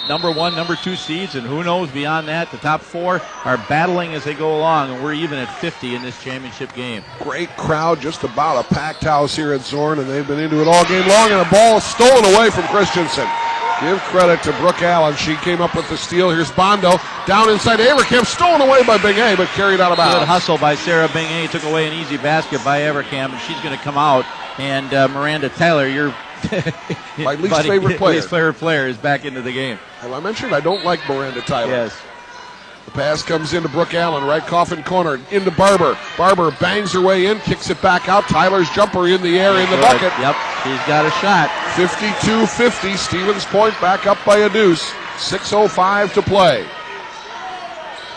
number 1, number 2 seeds, and who knows beyond that. The top 4 are battling as they go along, and we're even at 50 in this championship game. Great crowd, just about a packed house here at Zorn, and they've been into it all game long, and a ball stolen away from Christensen. Give credit to Brooke Allen. She came up with the steal. Here's Bondo down inside Avercamp, stolen away by Bing A, but carried out of bounds. Good hustle by Sarah Bing A. Took away an easy basket by Avercamp, and she's going to come out. And Miranda Tyler, your my least favorite player. Least favorite player is back into the game. Have I mentioned I don't like Miranda Tyler? Yes. The pass comes into Brooke Allen, right coffin corner, into Barber. Barber bangs her way in, kicks it back out. Tyler's jumper in the air in the bucket. Yep, she's got a shot. 52-50, Stevens Point back up by a deuce. 6:05 to play.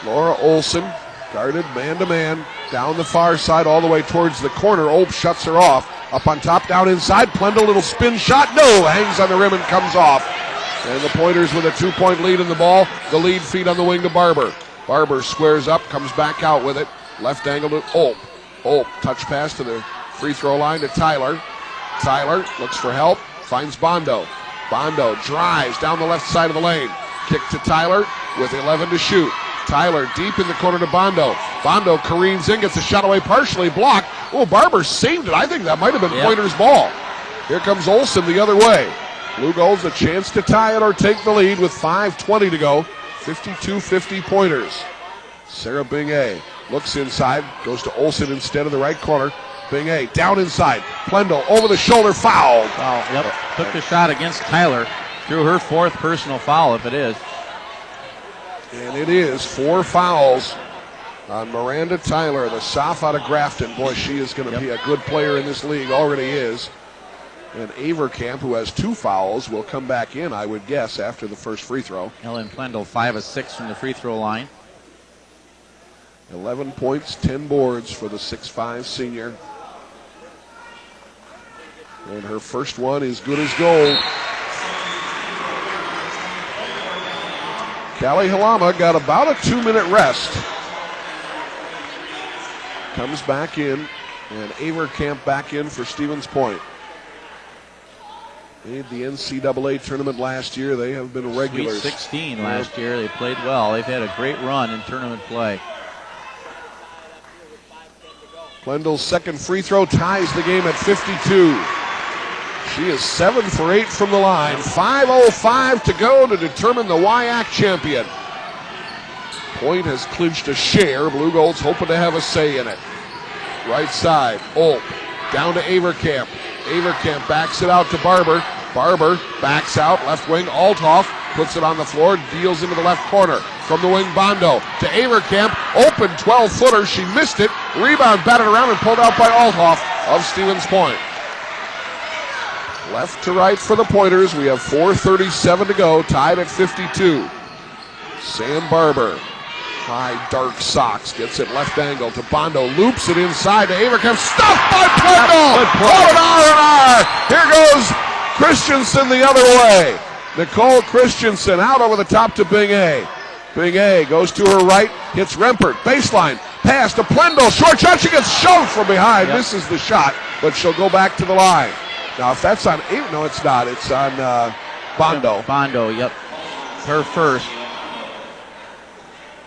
Laura Olson, guarded man-to-man, down the far side all the way towards the corner. Olp shuts her off. Up on top, down inside. Plendel, little spin shot. No, hangs on the rim and comes off. And the Pointers with a 2-point lead in the ball. The lead feed on the wing to Barber. Barber squares up, comes back out with it. Left angle to Olp. Olp, touch pass to the free throw line to Tyler. Tyler looks for help, finds Bondo. Bondo drives down the left side of the lane. Kick to Tyler with 11 to shoot. Tyler deep in the corner to Bondo. Bondo careens in, gets a shot away, partially blocked. Oh, Barber saved it. I think that might have been Pointer's ball. Here comes Olson the other way. Blue Goals a chance to tie it or take the lead with 5:20 to go. 52-50 Pointers. Sarah Bing-A looks inside, goes to Olson instead of the right corner. Bing-A down inside. Plendel over the shoulder, foul. Foul, yep. Took the shot against Tyler. Threw her fourth personal foul, if it is. And it is 4 fouls on Miranda Tyler, the soph out of Grafton. Boy, she is going to be a good player in this league, already is. And Avercamp, who has 2 fouls, will come back in, I would guess, after the first free throw. Ellen Plendel, 5 of 6 from the free throw line. 11 points, 10 boards for the 6'5 senior. And her first one is good as gold. Callie Halama got about a 2-minute rest. Comes back in, and Avercamp back in for Stevens Point. Made the NCAA tournament last year. They have been regulars. Sweet 16 last year. They played well. They've had a great run in tournament play. Plendel's second free throw ties the game at 52. She is 7 for 8 from the line. 5:05 to go to determine the WIAC champion. Point has clinched a share. Blue Gold's hoping to have a say in it. Right side, Olp. Down to Avercamp. Avercamp backs it out to Barber. Barber backs out, left wing, Althoff puts it on the floor, deals into the left corner. From the wing, Bondo to Avercamp. Open 12-footer. She missed it. Rebound batted around and pulled out by Althoff of Stevens Point. Left to right for the Pointers. We have 4:37 to go, tied at 52. Sam Barber, high dark socks, gets it left angle to Bondo, loops it inside to Avercamp, stuffed by Plendel. Oh, an R. Here goes Christensen the other way. Nicole Christensen out over the top to Bing-A. Bing-A goes to her right, hits Rempert, baseline, pass to Plendel, short shot, she gets shoved from behind, misses the shot, but she'll go back to the line. Now, if that's on, no, it's not. It's on Bondo. Bondo, yep. Her first.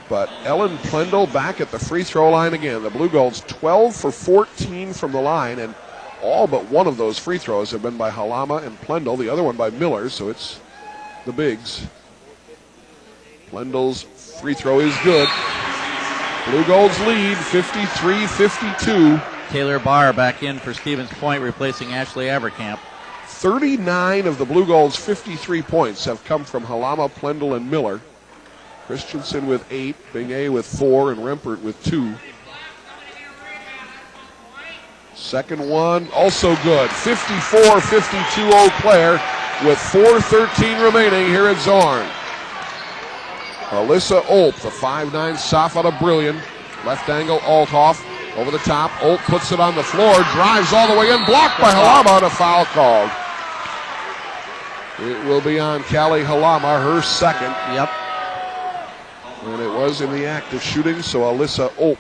But Ellen Plendel back at the free throw line again. The Blue Golds 12 for 14 from the line, and all but one of those free throws have been by Halama and Plendel, the other one by Miller, so it's the bigs. Plendel's free throw is good. Blue Golds lead 53-52. Taylor Barr back in for Stevens Point, replacing Ashley Avercamp. 39 of the Blue Golds' 53 points have come from Halama, Plendel, and Miller. Christensen with 8, Bing-A with 4, and Rempert with 2. Second one, also good. 54-52 Eau Claire with 4:13 remaining here at Zorn. Alyssa Olp, the 5'9 soph out of Brillion. Left angle, Althoff. Over the top, Olp puts it on the floor, drives all the way in, blocked by Halama, and a foul called. It will be on Callie Halama, her second. Yep. And it was in the act of shooting, so Alyssa Olp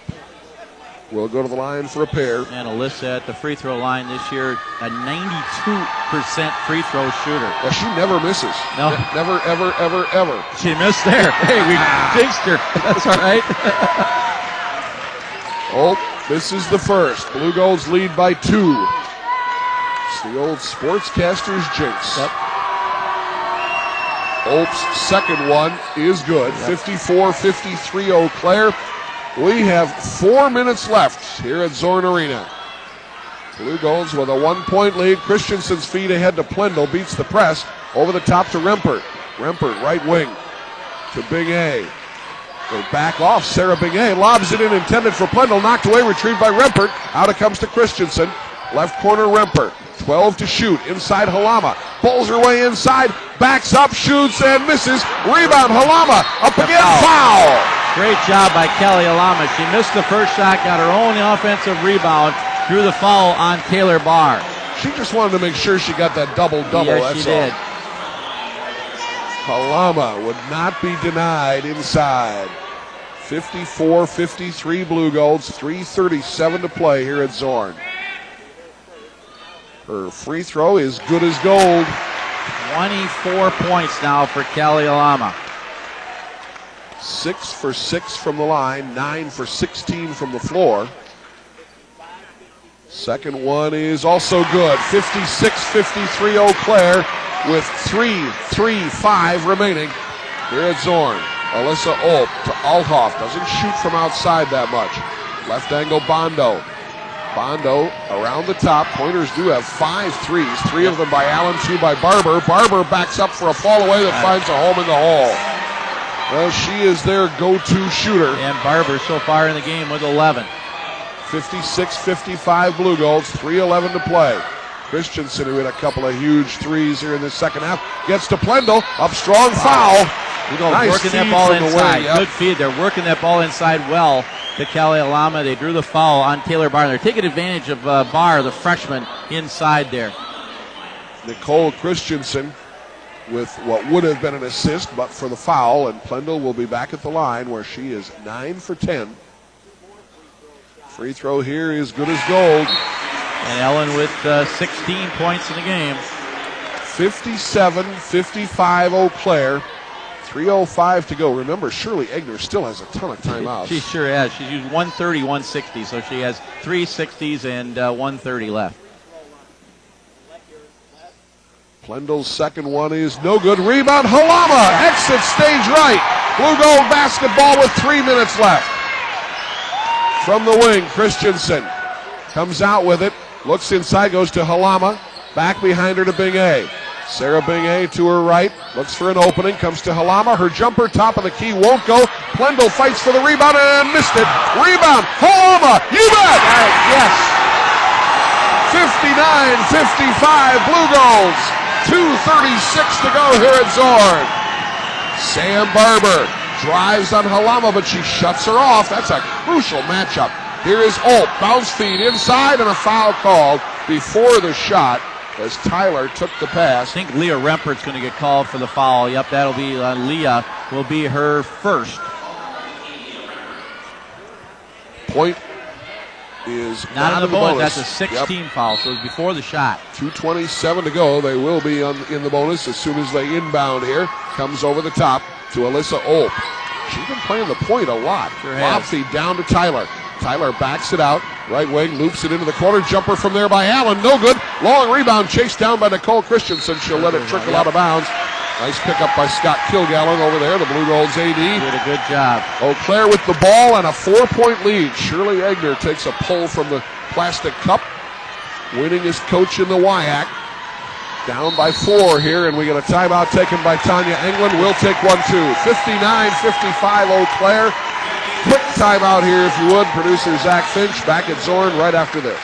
will go to the line for a pair. And Alyssa at the free throw line this year, a 92% free throw shooter. Well, she never misses. No. Never, ever, ever, ever. She missed there. Hey, we jinxed her. That's all right. Olp misses the first. Blue Golds lead by 2. It's the old sportscaster's jinx. Yep. Olp's second one is good. 54-53 Eau Claire. We have 4 minutes left here at Zorn Arena. Blue Golds with a 1-point lead. Christensen's feed ahead to Plendel, beats the press. Over the top to Rempert. Rempert, right wing to Bing-A. They back off. Sarah Bingay lobs it in, intended for Plendle. Knocked away, retrieved by Rempert. Out it comes to Christensen. Left corner Rempert. 12 to shoot. Inside Halama. Pulls her way inside. Backs up, shoots, and misses. Rebound Halama. Up again. Foul. Great job by Kelly Halama. She missed the first shot, got her own offensive rebound, drew the foul on Taylor Barr. She just wanted to make sure she got that double-double. Yes, she did. Halama would not be denied inside. 54-53 Blue Golds. 3:37 to play here at Zorn. Her free throw is good as gold. 24 points now for Kelly Halama. 6 for 6 from the line, 9 for 16 from the floor. Second one is also good. 56-53 Eau Claire with 3:35 remaining here at Zorn. Alyssa Olp to Althoff. Doesn't shoot from outside that much. Left angle Bondo. Bondo around the top. Pointers do have 5 threes. 3 of them by Allen, 2 by Barber. Barber backs up for a fall away that finds a home in the hole. Well, she is their go-to shooter. And Barber so far in the game with 11. 56-55 Blue Golds, 3:11 to play. Christensen, who hit a couple of huge threes here in the second half, gets to Plendle. Up strong foul. Nice working that ball inside. Yep. Good feed. They're working that ball inside well to Kelly Halama. They drew the foul on Taylor Barr. They're taking advantage of Barr, the freshman, inside there. Nicole Christensen with what would have been an assist, but for the foul, and Plendle will be back at the line where she is 9 for 10. Free throw here is good as gold. And Ellen with 16 points in the game. 57-55 Eau Claire. 3:05 to go. Remember, Shirley Egner still has a ton of timeouts. She sure has. She's used 130, 160, so she has 3 60s and 130 left. Plendle's second one is no good. Rebound, Halama exits stage right. Blue Gold basketball with 3 minutes left. From the wing, Christensen comes out with it. Looks inside, goes to Halama. Back behind her to Bingay. Sarah Bingay to her right. Looks for an opening. Comes to Halama. Her jumper, top of the key, won't go. Plendle fights for the rebound and missed it. Rebound, Halama. You bet! Yes. 59-55 Blue Golds. 2:36 to go here at Zorn. Sam Barber drives on Halama, but she shuts her off. That's a crucial matchup. Here is Olp. Bounce feed inside and a foul called before the shot as Tyler took the pass. I think Leah Rempert's going to get called for the foul. Yep, that'll be Leah. Will be her first. Point is not in the bonus. That's a 16 Yep. foul, so it's before the shot. 2:27 to go. They will be in the bonus as soon as they inbound here. Comes over the top to Alyssa Olp. She's been playing the point a lot. Sure Lob has. feed down to Tyler. Tyler backs it out. Right wing, loops it into the corner. Jumper from there by Allen. No good. Long rebound chased down by Nicole Christensen. She'll let it trickle out of bounds. Nice pickup by Scott Kilgallen over there, the Blue Golds AD. Did a good job. Eau Claire with the ball and a 4-point lead. Shirley Egner takes a pull from the plastic cup. Winning his coach in the WIAC. Down by 4 here, and we get a timeout taken by Tanya Englund. We'll take one, too. 59-55 Eau Claire. Quick timeout here, if you would. Producer Zach Finch back at Zorn right after this.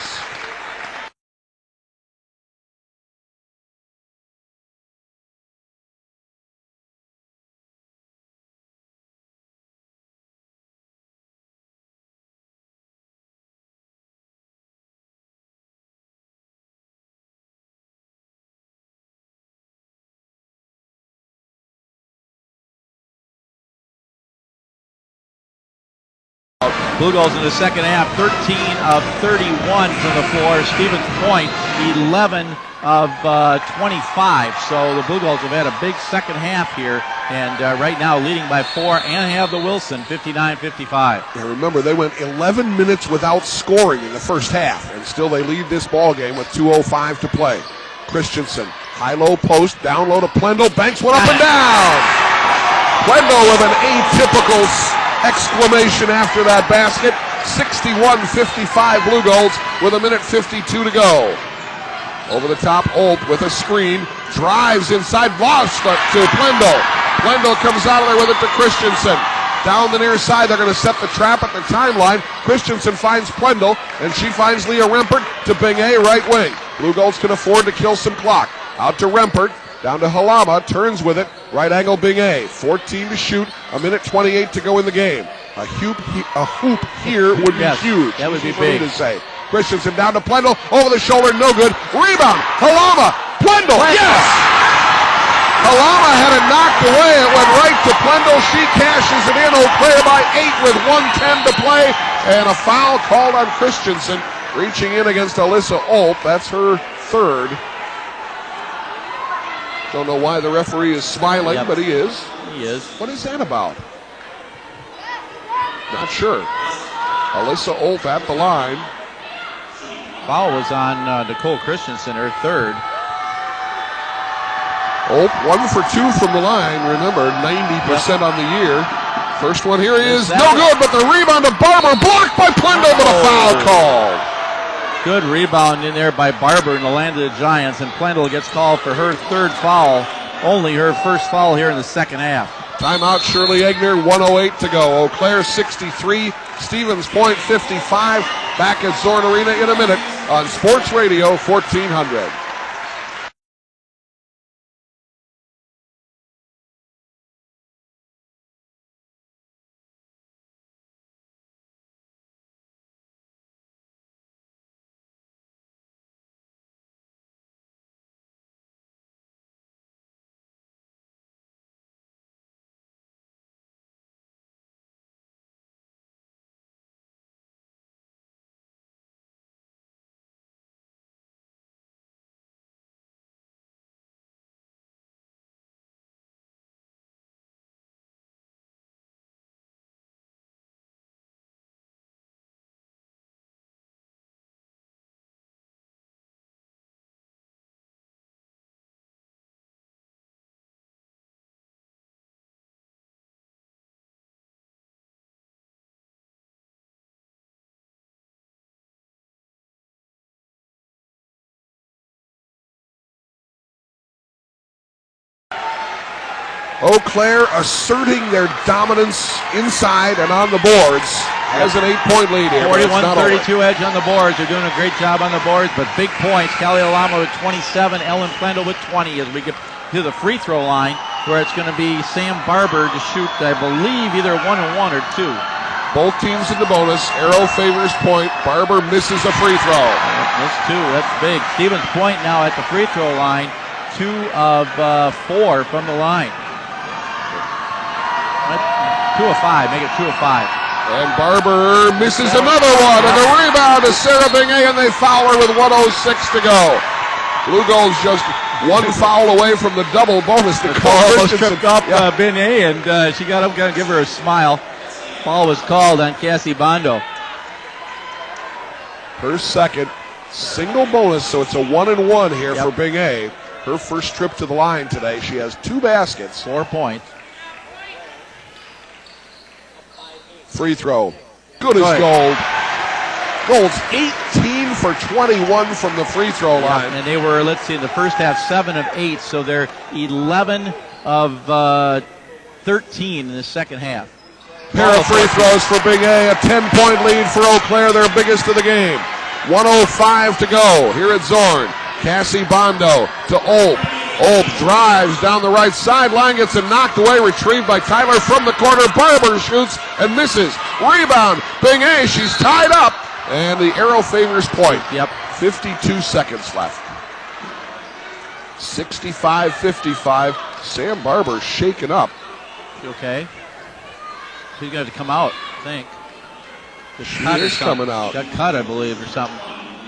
Blue Golds in the second half, 13 of 31 from the floor. Stevens Point, 11 of 25. So the Blue Golds have had a big second half here, and right now leading by 4 and have the Wilson, 59-55. Yeah, remember, they went 11 minutes without scoring in the first half, and still they lead this ball game with 2:05 to play. Christensen, high-low post, down low to Plendle, banks one up and down. Plendle with an atypical exclamation after that basket. 61-55 Blue Golds with 1:52 to go. Over the top, Olp with a screen, drives inside, lost to Plendle. Plendle comes out of there with it to Christensen. down the near side. They're going to set the trap at the timeline. Christensen finds Plendel, and she finds Leah Rempert to Bingay right wing. Blue Gulls can afford to kill some clock. Out to Rempert, down to Halama, turns with it, right angle Bingay. 14 to shoot, a minute 28 to go in the game. A hoop here would be huge. That would be big. To say. Christensen down to Plendel, over the shoulder, no good. Rebound, Halama, Plendel, yes! Halama had it knocked away. It went right to Plendel. She cashes it in. Eau Claire by 8 with 1:10 to play. And a foul called on Christensen. Reaching in against Alyssa Olp. That's her third. Don't know why the referee is smiling, but he is. He is. What is that about? Not sure. Alyssa Olp at the line. Foul was on Nicole Christensen, her third. Olp 1 for 2 from the line. Remember, 90% on the year. First one here is no good, but the rebound to Barber, blocked by Plendel, but a foul called. Good rebound in there by Barber in the land of the Giants, and Plendel gets called for her third foul. Only her first foul here in the second half. Timeout, Shirley Egner, 1:08 to go. Eau Claire 63, Stevens Point 55. Back at Zorn Arena in a minute on Sports Radio 1400. Eau Claire asserting their dominance inside and on the boards. Has an 8-point lead here. 41-32 edge on the boards. They're doing a great job on the boards, but big points. Callie Alama with 27, Ellen Plendel with 20 as we get to the free throw line, where it's going to be Sam Barber to shoot, I believe, either 1 and 1 or 2. Both teams in the bonus. Arrow favors Point. Barber misses a free throw. That's 2. That's big. Stevens Point now at the free throw line. 2 of 4 from the line. 2 of 5. Make it 2 of 5. And Barber misses another one. And the rebound is Sarah Bingay, and they foul her with 1:06 to go. Blue Gulls just one foul away from the double bonus. The ball almost tripped up Bingay, and she got up, going to give her a smile. Foul was called on Cassie Bondo. Her second single bonus, so it's a 1 and 1 here for Bingay. Her first trip to the line today. She has 2 baskets. 4 points. Free throw. Good as gold. Gold's 18 for 21 from the free throw line. And they were, let's see, in the first half, 7 of 8, so they're 11 of 13 in the second half. Pair of free throws for Bingay. A 10-point lead for Eau Claire, their biggest of the game. 1:05 to go here at Zorn. Cassie Bondo to Olp. Olp drives down the right sideline, gets it knocked away, retrieved by Tyler from the corner. Barber shoots and misses. Rebound, Bingay, she's tied up, and the arrow favors Point. 52 seconds left. 65-55. Sam Barber shaken up. You okay? She's going to come out, I think. She is coming out. Got cut, I believe, or something.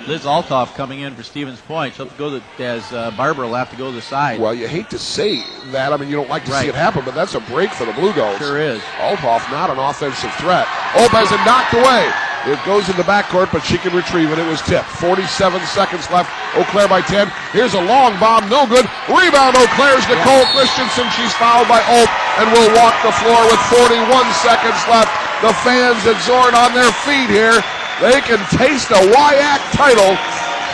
Liz Altoff coming in for Stevens Point. She'll have to go as Barber will have to go to the side. Well, you hate to say that. I mean, you don't like to see it happen, but that's a break for the Blue Gulls. Sure is. Altoff not an offensive threat. Olp has it knocked away. It goes in the backcourt, but she can retrieve it. It was tipped. 47 seconds left. Eau Claire by 10. Here's a long bomb. No good. Rebound, Eau Claire's Nicole Christensen. She's fouled by Olp and will walk the floor with 41 seconds left. The fans at Zorn on their feet here. They can taste a WIAC title.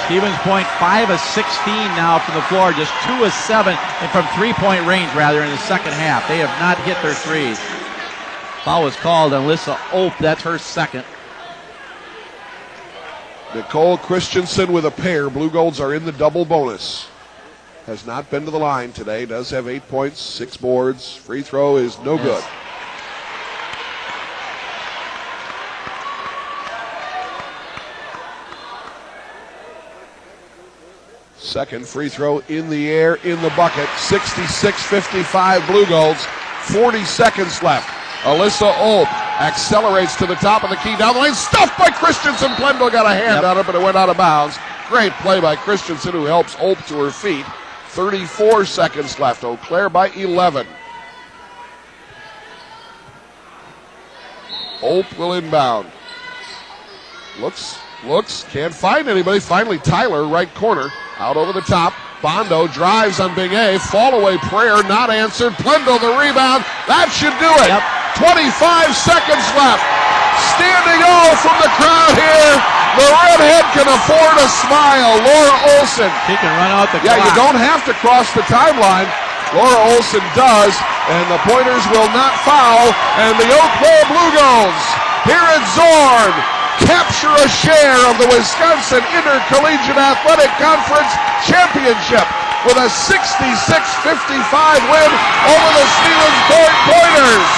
Stevens Point 5 of 16 now from the floor, just 2 of 7, and from 3-point range rather in the second half. They have not hit their threes. Foul was called on Alyssa Ope. That's her second. Nicole Christensen with a pair. Blue Golds are in the double bonus. Has not been to the line today. Does have 8 points, 6 boards. Free throw is no good. Second free throw in the air, in the bucket. 66-55 Blue Golds. 40 seconds left. Alyssa Ope accelerates to the top of the key, down the lane, stuffed by Christensen. Plendel got a hand on it, but it went out of bounds. Great play by Christensen, who helps Ope to her feet. 34 seconds left. Eau Claire by 11. Ope will inbound. Looks, can't find anybody. Finally, Tyler, right corner, out over the top. Bondo drives on Big A. Fall away prayer, not answered. Plendel the rebound. That should do it. 25 seconds left. Standing O from the crowd here. The redhead can afford a smile. Laura Olson. She can run out the clock. Yeah, you don't have to cross the timeline. Laura Olson does, and the Pointers will not foul. And the Eau Claire Blue Golds here at Zorn capture a share of the Wisconsin Intercollegiate Athletic Conference Championship with a 66-55 win over the Stevens Point Pointers.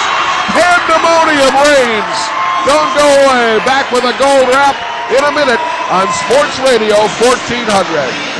Pandemonium reigns. Don't go away. Back with a gold wrap in a minute on Sports Radio 1400.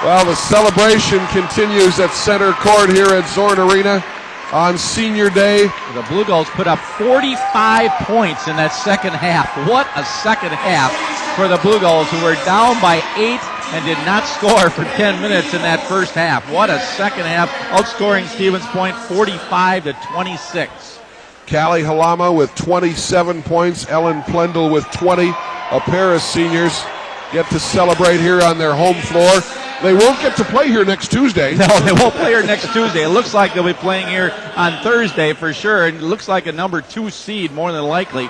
Well, the celebration continues at center court here at Zorn Arena on Senior Day. The Blue Golds put up 45 points in that second half. What a second half for the Blue Golds, who were down by 8 and did not score for 10 minutes in that first half. What a second half, outscoring Stevens Point 45-26. Callie Halama with 27 points, Ellen Plendel with 20. A pair of seniors get to celebrate here on their home floor. They won't get to play here next Tuesday. No, they won't play here next Tuesday. It looks like they'll be playing here on Thursday for sure. And it looks like a number 2 seed more than likely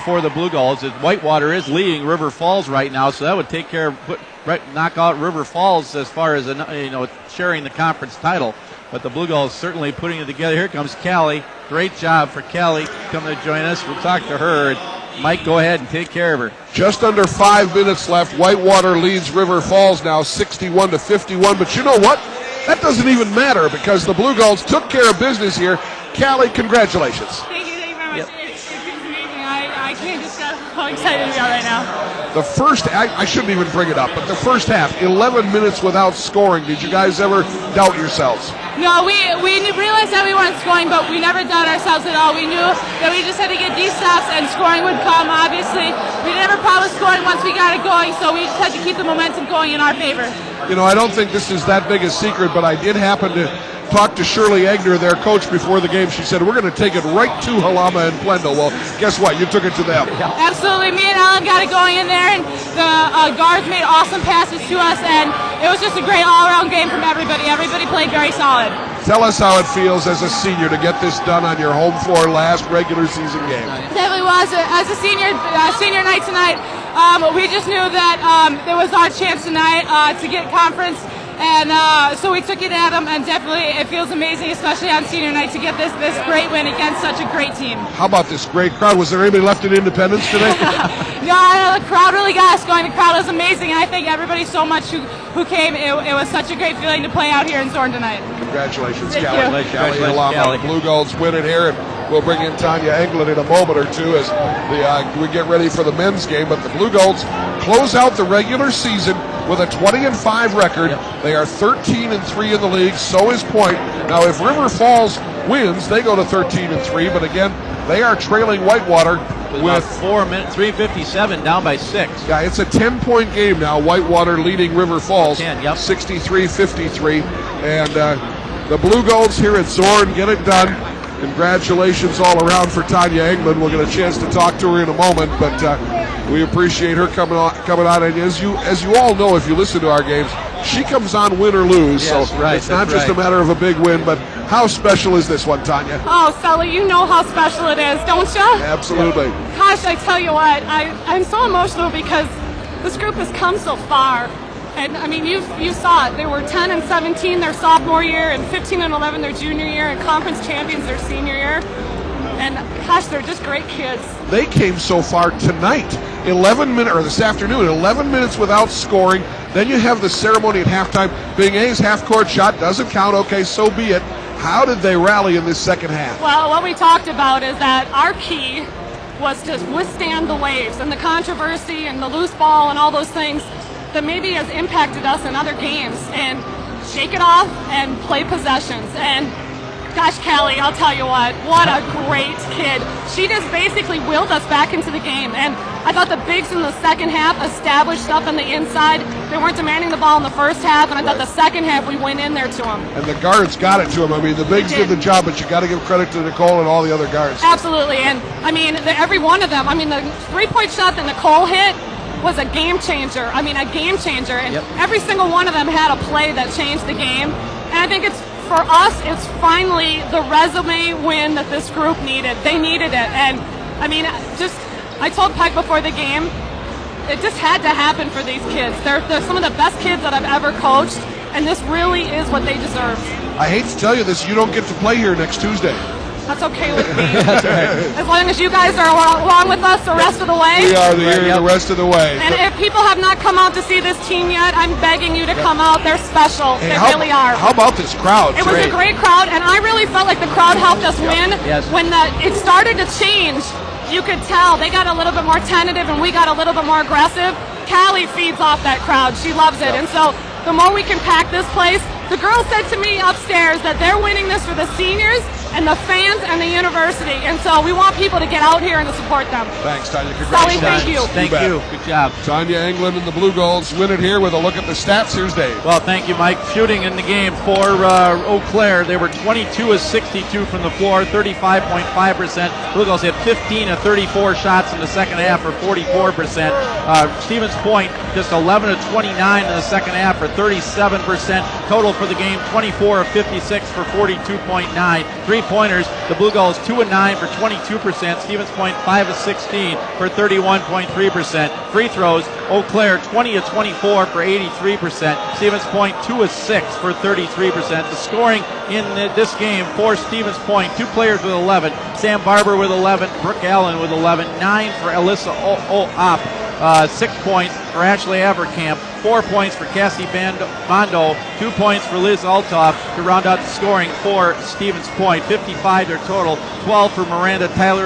for the Blue Golds. Whitewater is leading River Falls right now, so that would take care of knock out River Falls as far as sharing the conference title. But the Blue Golds certainly putting it together. Here comes Callie. Great job for Callie coming to join us. We'll talk to her. Mike, go ahead and take care of her. Just under 5 minutes left. Whitewater leads River Falls now 61-51. But you know what? That doesn't even matter because the Blue Golds took care of business here. Callie, congratulations. Thank you very much. Yep. It's amazing. I can't describe how excited we are right now. The first, I shouldn't even bring it up, but the first half, 11 minutes without scoring. Did you guys ever doubt yourselves? No, we realized that we weren't scoring, but we never doubted ourselves at all. We knew that we just had to get these stops and scoring would come, obviously. We never promised scoring once we got it going, so we just had to keep the momentum going in our favor. You know, I don't think this is that big a secret, but I did happen to talk to Shirley Egner, their coach, before the game. She said, we're going to take it right to Halama and Plendel. Well, guess what? You took it to them. Yeah. Absolutely. Me and Ellen got it going in there, and the guards made awesome passes to us, and it was just a great all-around game from everybody. Everybody played very solid. Tell us how it feels as a senior to get this done on your home floor last regular season game. It definitely was. As a senior night tonight, we just knew that it was our chance tonight to get conference. And so we took it at them, and definitely it feels amazing, especially on senior night, to get this great win against such a great team. How about this great crowd? Was there anybody left in Independence today? Yeah, the crowd really got us going. The crowd was amazing, and I thank everybody so much who came. It was such a great feeling to play out here in Zorn tonight. Congratulations, Thank Callie. you. Callie Alama, Callie. Blue Golds win it here, and we'll bring in Tanya Englund in a moment or two as we get ready for the men's game. But the Blue Golds close out the regular season with a 20-5 record. Yep. They are 13-3 in the league. So is Point. Now, if River Falls wins, they go to 13-3. But again, they are trailing Whitewater with 4 minutes, 3:57, down by 6. Yeah, it's a 10-point game now. Whitewater leading River Falls 10, yep. 63-53. And the Blue Golds here at Zorn get it done. Congratulations all around for Tanya Englund. We'll get a chance to talk to her in a moment, but we appreciate her coming on. And as you all know, if you listen to our games, she comes on win or lose. Yes, so right, it's not that's just right. a matter of a big win, but how special is this one, Tanya? Oh, Sully, you know how special it is, don't you? Absolutely. Gosh, I tell you what, I'm so emotional because this group has come so far. And I mean, you saw it. They were 10-17 their sophomore year, and 15-11 their junior year, and conference champions their senior year. And gosh, they're just great kids. They came so far tonight, 11 minutes, or this afternoon, 11 minutes without scoring. Then you have the ceremony at halftime. Bing A's half-court shot doesn't count. Okay, so be it. How did they rally in this second half? Well, what we talked about is that our key was to withstand the waves and the controversy and the loose ball and all those things that maybe has impacted us in other games, and shake it off and play possessions. And gosh, Callie, I'll tell you what a great kid. She just basically willed us back into the game. And I thought the bigs in the second half established stuff on the inside. They weren't demanding the ball in the first half, and I thought the second half we went in there to them. And the guards got it to them. I mean, the bigs did the job, but you got to give credit to Nicole and all the other guards. Absolutely, and I mean, every one of them. I mean, the three-point shot that Nicole hit was a game changer. I mean, a game changer. And every single one of them had a play that changed the game. And I think for us, it's finally the resume win that this group needed. They needed it. And I mean, I told Pike before the game, it just had to happen for these kids. They're some of the best kids that I've ever coached, and this really is what they deserve. I hate to tell you this, you don't get to play here next Tuesday. That's okay with me. As long as you guys are along with us the rest of the way. We are the rest of the way. And if people have not come out to see this team yet, I'm begging you to come out. They're special. Hey, they really are. How about this crowd? It was a great crowd, and I really felt like the crowd helped us win. Yes. When it started to change, you could tell they got a little bit more tentative and we got a little bit more aggressive. Callie feeds off that crowd. She loves it. And so the more we can pack this place, the girls said to me upstairs that they're winning this for the seniors and the fans and the university. And so we want people to get out here and to support them. Thanks, Tanya. Sally, Congratulations. thank you. Thank you. Good job. Tanya Englund and the Blue Golds win it here with a look at the stats. Here's Dave. Well, thank you, Mike. Shooting in the game for Eau Claire, they were 22 of 62 from the floor, 35.5%. Blue Golds hit 15 of 34 shots in the second half for 44%. Stevens Point just 11 of 29 in the second half for 37%. Total for the game 24 of 56 for 42.9. Three-pointers, the Blue Golds 2 of 9 for 22%. Stevens Point 5 of 16 for 31.3%. Free throws, Eau Claire 20 of 24 for 83%. Stevens Point 2 of 6 for 33%. The scoring in this game for Stevens Point, 2 players with 11. Sam Barber with 11, Brooke Allen with 11, 9 for Alyssa Opp, 6 points for Ashley Avercamp, 4 points for Cassie Bondo, 2 points for Liz Altoff to round out the scoring for Stevens Point. 55 their total, 12 for Miranda Tyler.